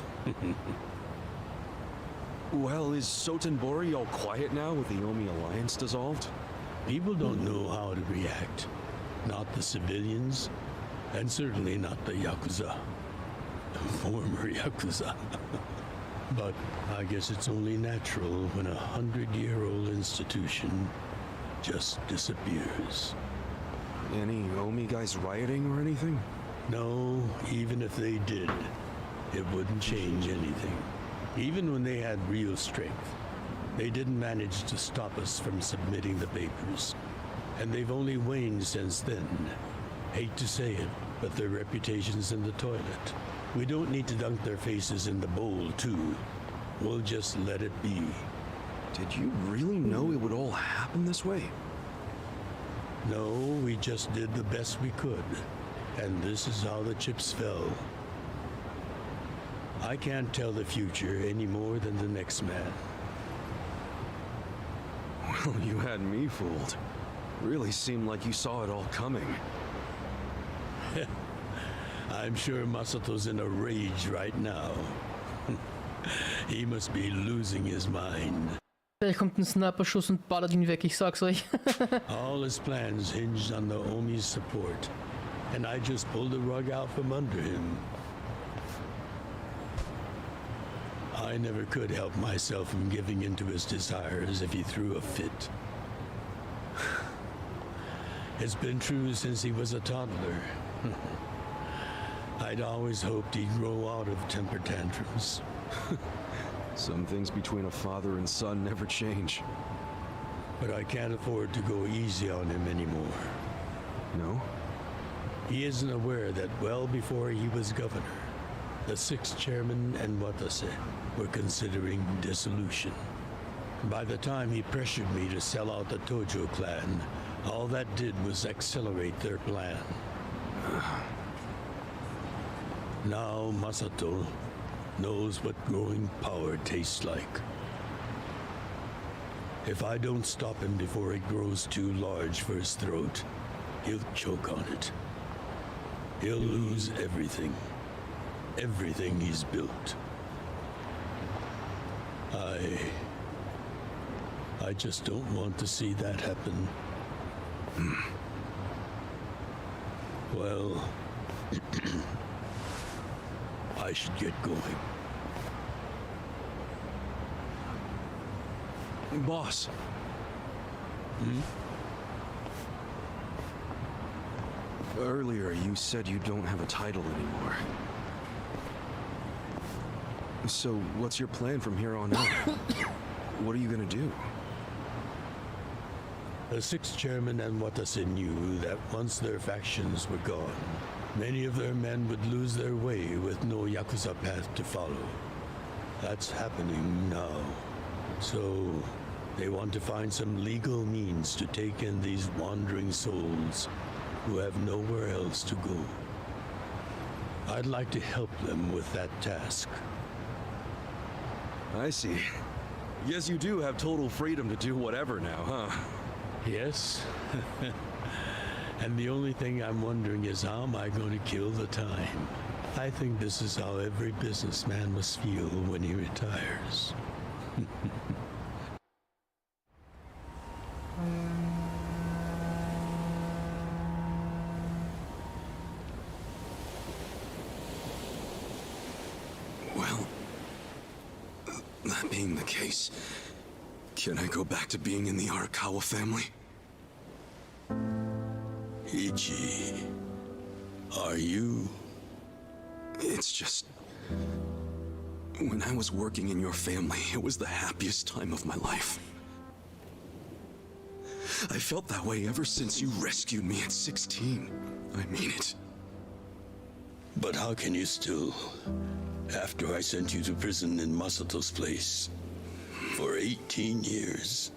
S7: Well, is Sotenbori all quiet now with the Omi alliance dissolved?
S2: People don't know how to react. Not the civilians, and certainly not the Yakuza. Former Yakuza. But I guess it's only natural when a 100-year-old institution just disappears.
S7: Any Omi guys rioting or anything?
S2: No, even if they did, it wouldn't change anything. Even when they had real strength, they didn't manage to stop us from submitting the papers. And they've only waned since then. Hate to say it, but their reputation's in the toilet. We don't need to dunk their faces in the bowl, too. We'll just let it be.
S7: Did you really know it would all happen this way?
S2: No, we just did the best we could. And this is how the chips fell. I can't tell the future any more than the next man.
S7: Well, you had me fooled. Really seemed like you saw it all coming.
S2: I'm sure Masato's in a rage right now. He must be losing his mind.
S1: Gleich kommt ein Sniper-Schuss und ballert ihn weg, ich sag's euch.
S2: All his plans hinged on the Omi's support, and I just pulled the rug out from under him. I never could help myself from giving in to his desires if he threw a fit. It's been true since he was a toddler. I'd always hoped he'd grow out of temper tantrums.
S7: Some things between a father and son never change.
S2: But I can't afford to go easy on him anymore.
S7: No?
S2: He isn't aware that well before he was governor, the 6th chairman and Watase were considering dissolution. By the time he pressured me to sell out the Tojo clan, all that did was accelerate their plan. Now Masato knows what growing power tastes like. If I don't stop him before it grows too large for his throat, he'll choke on it. He'll lose everything. Everything he's built. I just don't want to see that happen. Well, I should get going.
S7: Boss. Earlier, you said you don't have a title anymore. So, what's your plan from here on out? What are you gonna do?
S2: The sixth chairman and Watase knew that once their factions were gone, many of their men would lose their way with no Yakuza path to follow. That's happening now. So, they want to find some legal means to take in these wandering souls who have nowhere else to go. I'd like to help them with that task.
S7: I see. Yes, you do have total freedom to do whatever now, huh?
S2: Yes. And the only thing I'm wondering is how am I going to kill the time? I think this is how every businessman must feel when he retires.
S6: Well, that being the case, can I go back to being in the Arakawa family?
S2: Ichi, are you?
S6: It's just... when I was working in your family, it was the happiest time of my life. I felt that way ever since you rescued me at 16. I mean it.
S2: But how can you still, after I sent you to prison in Masato's place for 18 years,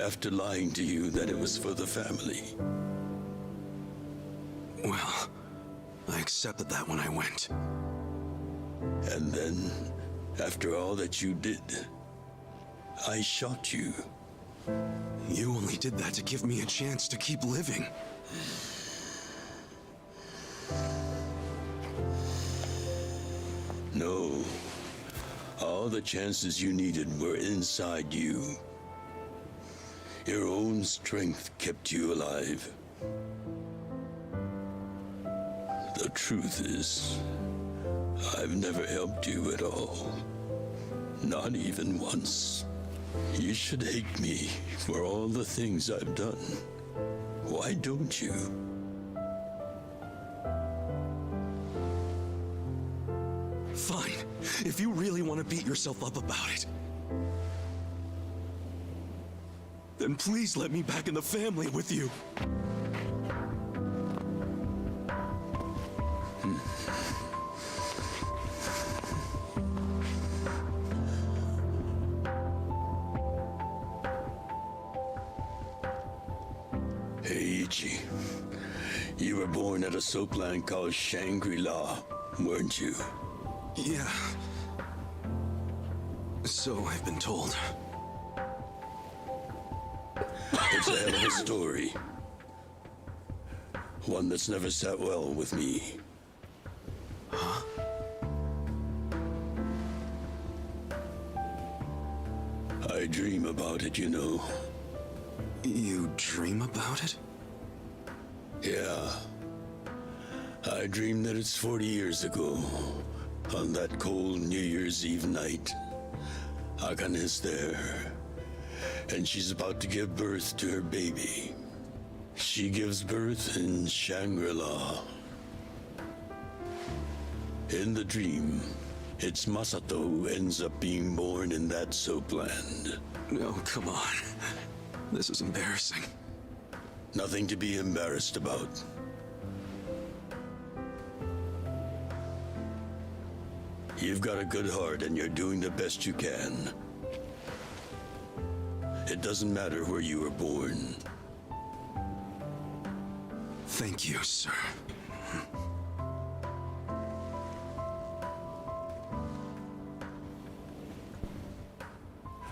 S2: after lying to you that it was for the family?
S6: Well, I accepted that when I went.
S2: And then, after all that you did, I shot you.
S6: You only did that to give me a chance to keep living.
S2: No. All the chances you needed were inside you. Your own strength kept you alive. The truth is, I've never helped you at all. Not even once. You should hate me for all the things I've done. Why don't you?
S6: Fine. If you really want to beat yourself up about it, then please let me back in the family with you.
S2: Hey, Ichi. You were born at a soapland called Shangri-La, weren't you?
S6: Yeah. So I've been told.
S2: It's a hell of a story. One that's never sat well with me.
S6: Huh?
S2: I dream about it, you know.
S6: You dream about it?
S2: Yeah. I dream that it's 40 years ago, on that cold New Year's Eve night. Akane is there, and she's about to give birth to her baby. She gives birth in Shangri-La. In the dream, it's Masato who ends up being born in that soapland.
S6: No, come on. This is embarrassing.
S2: Nothing to be embarrassed about. You've got a good heart and you're doing the best you can. It doesn't matter where you were born.
S6: Thank you, sir.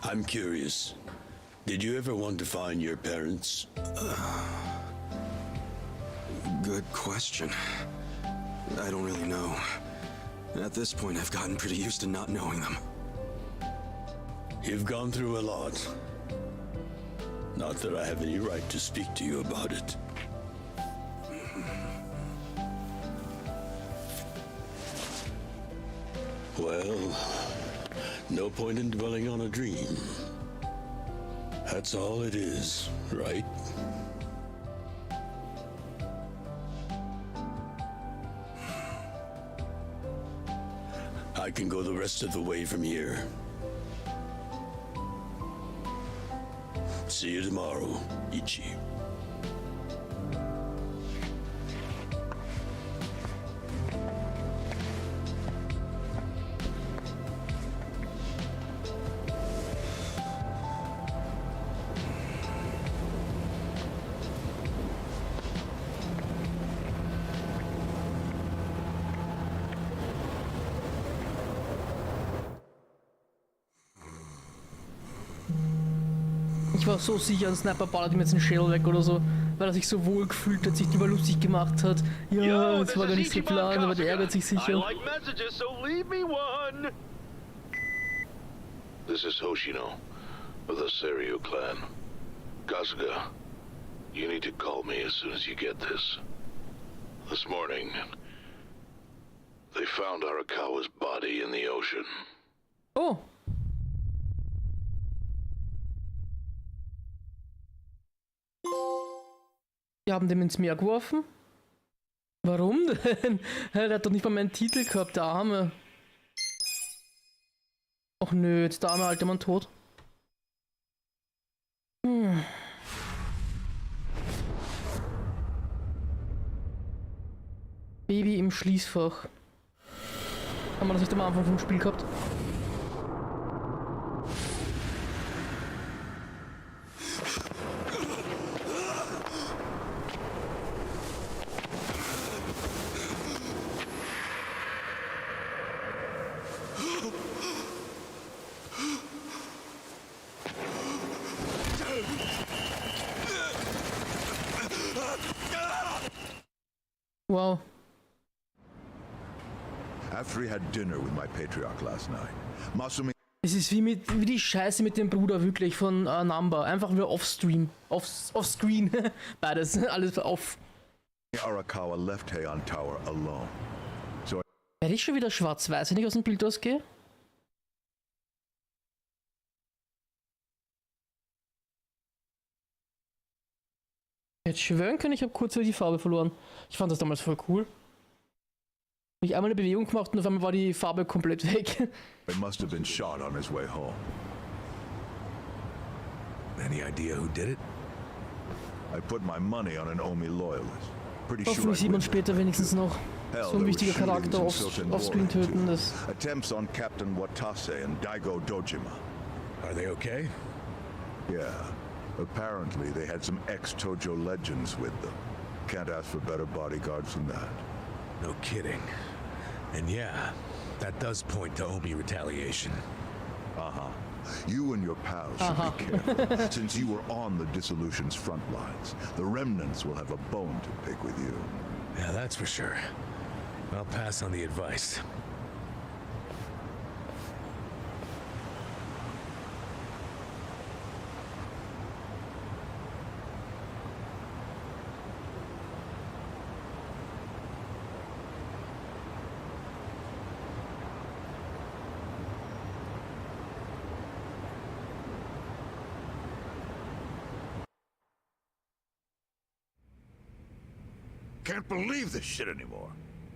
S2: I'm curious. Did you ever want to find your parents?
S6: Good question. I don't really know. At this point, I've gotten pretty used to not knowing them.
S2: You've gone through a lot. Not that I have any right to speak to you about it. Well, no point in dwelling on a dream. That's all it is, right? I can go the rest of the way from here. See you tomorrow, Ichi.
S1: Ich war so sicher, ein Sniper ballert ihm jetzt den Schädel weg oder so, weil er sich so wohl gefühlt hat, sich drüber lustig gemacht hat. Ja, das war gar nicht so plan, aber der ärgert sich sicher.
S14: This is Hoshino of the Seiryu clan. Kasuga, you need to call me as soon as you get this. This morning, they found Arakawa's body in the ocean.
S1: Oh. Die haben dem ins Meer geworfen? Warum denn? Der hat doch nicht mal meinen Titel gehabt, der Arme. Och nö, jetzt der arme alte Mann tot. Baby im Schließfach. Haben wir das nicht am Anfang vom Spiel gehabt? Wow.
S3: After he had dinner with my patriarch last night, Masumi.
S1: Es ist wie die Scheiße mit dem Bruder wirklich von Number. Einfach nur offstream. Offscreen. Beides. Alles auf.
S3: Arakawa left Heian Tower alone. So
S1: werde ich schon wieder schwarz-weiß, wenn ich aus dem Bild ausgehe? Jetzt schwören können, ich habe kurz die Farbe verloren. Ich fand das damals voll cool. Hab ich einmal eine Bewegung gemacht und auf einmal war die Farbe komplett weg.
S3: He must have been shot on his way home.
S6: Any idea who did it?
S3: I put my money on an Omi loyalist. Pretty sure.
S1: Hoffentlich sieht man später wenigstens noch so ein wichtiger Charakter offscreen töten. Das
S3: attempts on Captain Watase and Daigo Dojima.
S6: Are they okay?
S3: Yeah. Apparently, they had some ex-Tojo legends with them. Can't ask for better bodyguards than that.
S6: No kidding. And yeah, that does point to Omi retaliation.
S3: Uh-huh. You and your pals should be careful, since you were on the dissolution's front lines. The remnants will have a bone to pick with you.
S6: Yeah, that's for sure. I'll pass on the advice.
S3: Can't believe this shit anymore.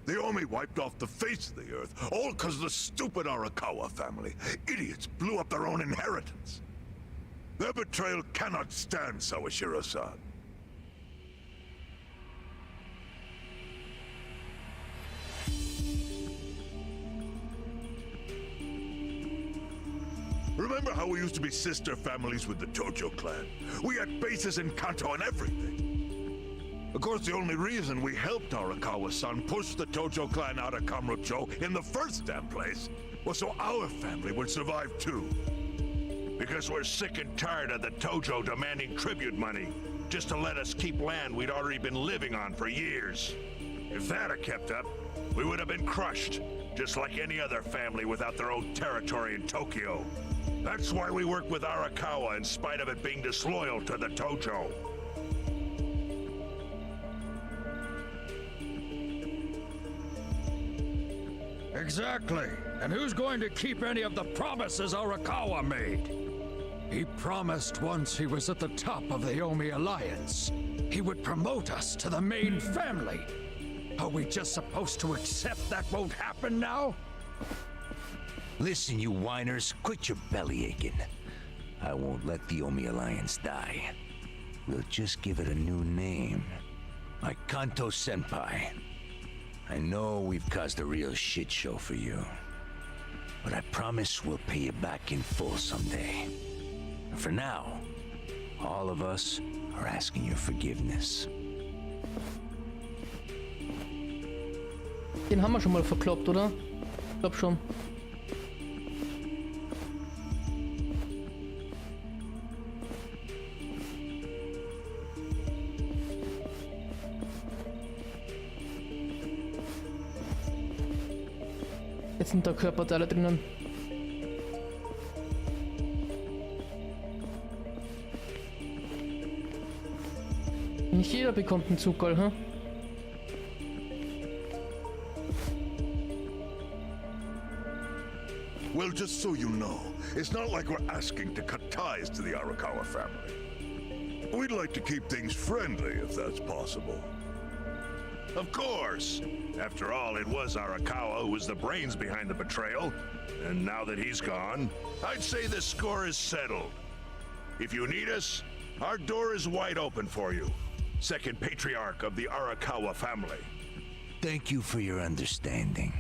S3: The Omi wiped off the face of the earth, all because of the stupid Arakawa family. Idiots blew up their own inheritance. Their betrayal cannot stand, Sawashiro-san. Remember how we used to be sister families with the Tojo clan? We had bases in Kanto and everything. Of course, the only reason we helped Arakawa-san push the Tojo clan out of Kamurocho in the first damn place was so our family would survive too. Because we're sick and tired of the Tojo demanding tribute money just to let us keep land we'd already been living on for years. If that had kept up, we would have been crushed, just like any other family without their own territory in Tokyo. That's why we work with Arakawa in spite of it being disloyal to the Tojo.
S10: Exactly. And who's going to keep any of the promises Arakawa made? He promised once he was at the top of the Omi Alliance, he would promote us to the main family. Are we just supposed to accept that won't happen now?
S15: Listen, you whiners, quit your belly aching. I won't let the Omi Alliance die. We'll just give it a new name. Like Kanto Senpai. I know we've caused a real shit show for you. But I promise we'll pay you back in full someday. And for now, all of us are asking your forgiveness.
S1: Den haben wir schon mal verkloppt, oder? Ich glaub schon. Jetzt sind da Körperteile drinnen. Nicht jeder bekommt einen Zuckerl, hm?
S3: Well, just so you know, it's not like we're asking to cut ties to the Arakawa family. We'd like to keep things friendly, if that's possible.
S16: Of course! After all, it was Arakawa who was the brains behind the betrayal. And now that he's gone, I'd say the score is settled. If you need us, our door is wide open for you. Second patriarch of the Arakawa family.
S15: Thank you for your understanding.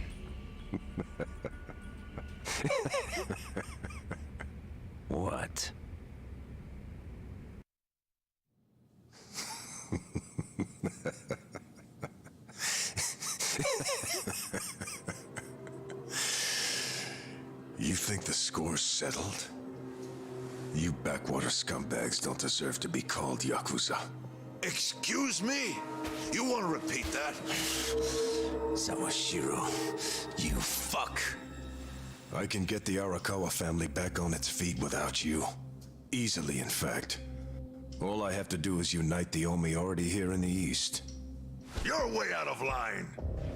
S15: What?
S12: You think the score's settled? You backwater scumbags don't deserve to be called Yakuza.
S16: Excuse me? You want to repeat that?
S15: Sawashiro, you fuck.
S12: I can get the Arakawa family back on its feet without you. Easily, in fact. All I have to do is unite the Omi already here in the East.
S16: You're way out of line.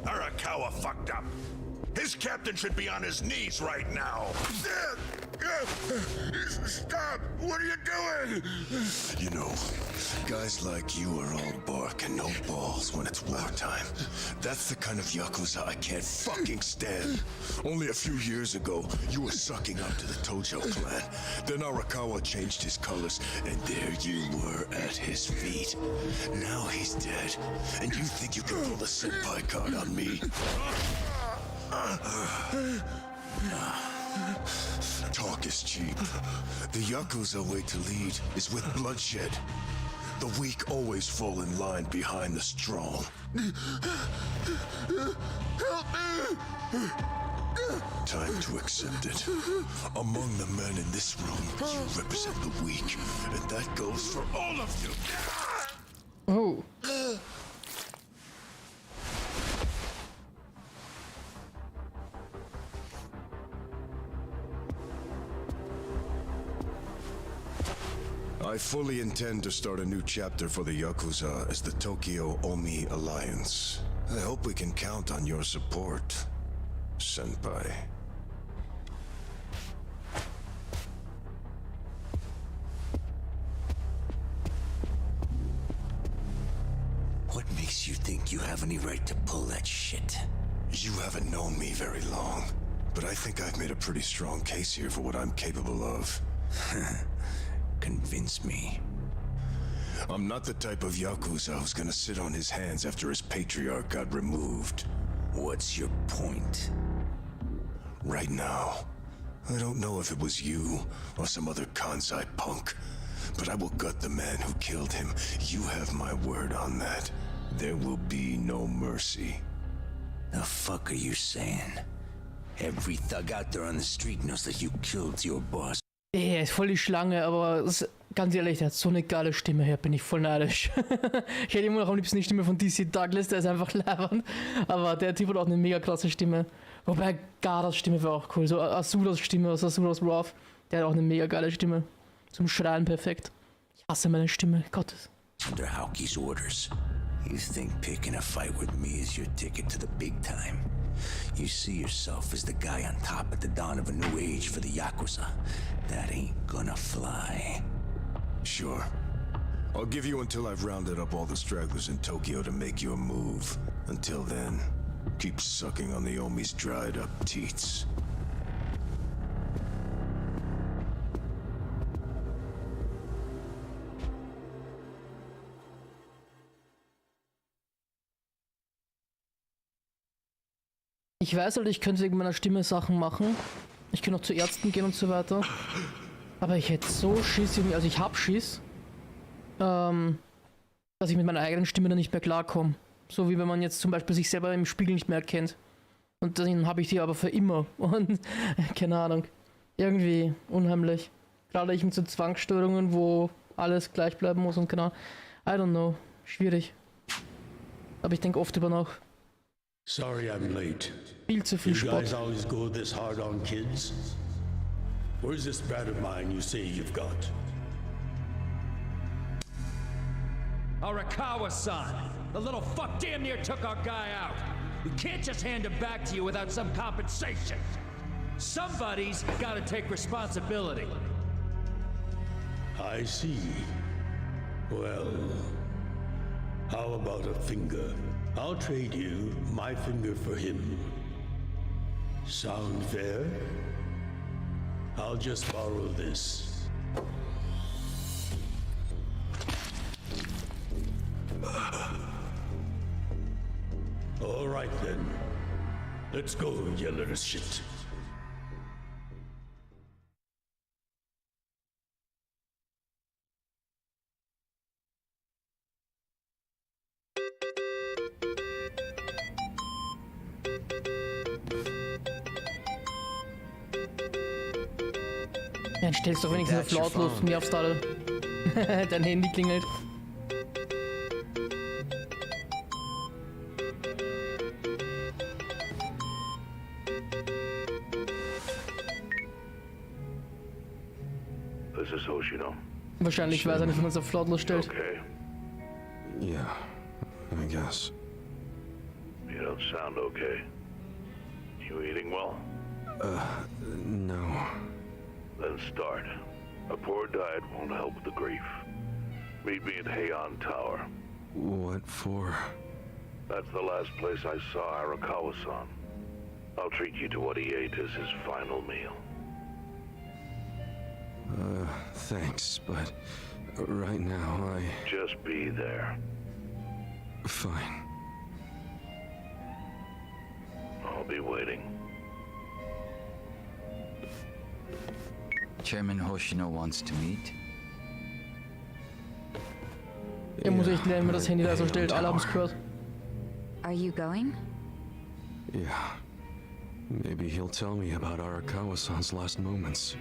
S16: Arakawa fucked up. His captain should be on his knees right now. Stop! What are you doing?
S12: You know, guys like you are all bark and no balls when it's wartime. That's the kind of Yakuza I can't fucking stand. Only a few years ago, you were sucking up to the Tojo clan. Then Arakawa changed his colors, and there you were at his feet. Now he's dead, and you think you can pull the senpai card on me? Talk is cheap. The Yakuza way to lead is with bloodshed. The weak always fall in line behind the strong.
S16: Help me!
S12: Time to accept it. Among the men in this room, you represent the weak, and that goes for all of you.
S1: Oh.
S12: I fully intend to start a new chapter for the Yakuza as the Tokyo Omi Alliance. I hope we can count on your support, Senpai.
S15: What makes you think you have any right to pull that shit?
S12: You haven't known me very long, but I think I've made a pretty strong case here for what I'm capable of.
S15: Convince me.
S12: I'm not the type of Yakuza who's gonna sit on his hands after his patriarch got removed.
S15: What's your point?
S12: Right now, I don't know if it was you or some other Kansai punk, but I will gut the man who killed him. You have my word on that. There will be no mercy.
S15: The fuck are you saying? Every thug out there on the street knows that you killed your boss.
S1: Er ist voll die Schlange, aber ganz ehrlich, der hat so eine geile Stimme her, bin ich voll neidisch. Ich hätte immer noch am liebsten die Stimme von DC Douglas, der ist einfach leibend. Aber der Typ hat auch eine mega krasse Stimme. Wobei Garas Stimme war auch cool, so Asuras Stimme aus Asuras Wrath, der hat auch eine mega geile Stimme. Zum Schreien perfekt. Ich hasse meine Stimme, Gottes.
S15: Under Haoki's orders. You think picking a fight with me is your ticket to the big time? You see yourself as the guy on top at the dawn of a new age for the Yakuza. That ain't gonna fly.
S12: Sure. I'll give you until I've rounded up all the stragglers in Tokyo to make your move. Until then, keep sucking on the Omi's dried up teats.
S1: Ich weiß halt, ich könnte wegen meiner Stimme Sachen machen. Ich könnte auch zu Ärzten gehen und so weiter. Aber ich hätte so Schiss, irgendwie, also ich hab Schiss, dass ich mit meiner eigenen Stimme dann nicht mehr klarkomme. So wie wenn man jetzt zum Beispiel sich selber im Spiegel nicht mehr erkennt. Und dann habe ich die aber für immer. Und keine Ahnung. Irgendwie unheimlich. Gerade ich mit so Zwangsstörungen, wo alles gleich bleiben muss und genau. I don't know. Schwierig. Aber ich denke oft über nach.
S2: Sorry I'm late.
S1: Viel zu viel
S2: You
S1: Sport.
S2: guys always go this hard on kids? Where's this brat of mine you say you've got?
S10: Arakawa-san! The little fuck damn near took our guy out! We can't just hand him back to you without some compensation! Somebody's gotta take responsibility!
S2: I see. Well, how about a finger? I'll trade you my finger for him. Sound fair? I'll just borrow this. All right then. Let's go, you little shit.
S1: Dann stellst du wenigstens auf lautlos, mir aufs Tadel. Dein Handy klingelt.
S14: This is Hoshino.
S1: Wahrscheinlich weiß er nicht, wenn man es auf lautlos stellt.
S14: Okay.
S7: Yeah, I guess.
S14: You don't sound okay. You eating well?
S7: No.
S14: Then start. A poor diet won't help with the grief. Meet me at Heian Tower.
S7: What for?
S14: That's the last place I saw Arakawa-san. I'll treat you to what he ate as his final meal.
S7: Thanks, but right now
S14: Just be there.
S7: Fine.
S14: I'll be waiting.
S17: Chairman Hoshino wants to meet.
S1: Er muss echt lernen, wenn das Handy da so stellt. Alle haben es gehört.
S4: Are you going?
S7: Yeah. Maybe he'll tell me about Arakawa-san's last moments.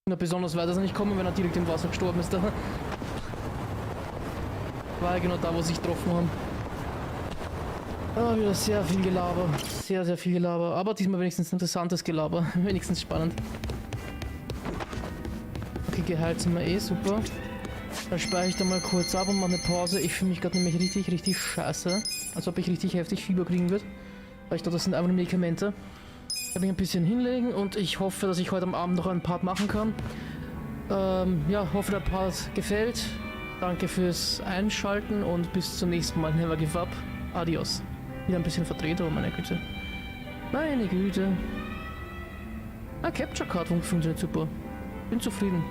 S1: Na, besonders weit ist er nicht kommen, wenn er direkt im Wasser gestorben ist. Da war er genau da, wo sie sich getroffen haben. Ah, wieder sehr viel Gelaber. Sehr, sehr viel Gelaber. Aber diesmal wenigstens interessantes Gelaber. Wenigstens spannend. Okay, geheilt sind wir eh, super. Dann speichere ich da mal kurz ab und mache eine Pause. Ich fühle mich gerade nämlich richtig, richtig scheiße. Als ob ich richtig heftig Fieber kriegen würde. Weil ich glaube, das sind einfach nur Medikamente. Ich werde mich ein bisschen hinlegen und ich hoffe, dass ich heute am Abend noch einen Part machen kann. Ja, hoffe, der Part gefällt. Danke fürs Einschalten und bis zum nächsten Mal. Never give up. Adios. Wieder ein bisschen verdreht, aber meine Güte. Meine Güte. Ah, Capture Card funktioniert super. Bin zufrieden.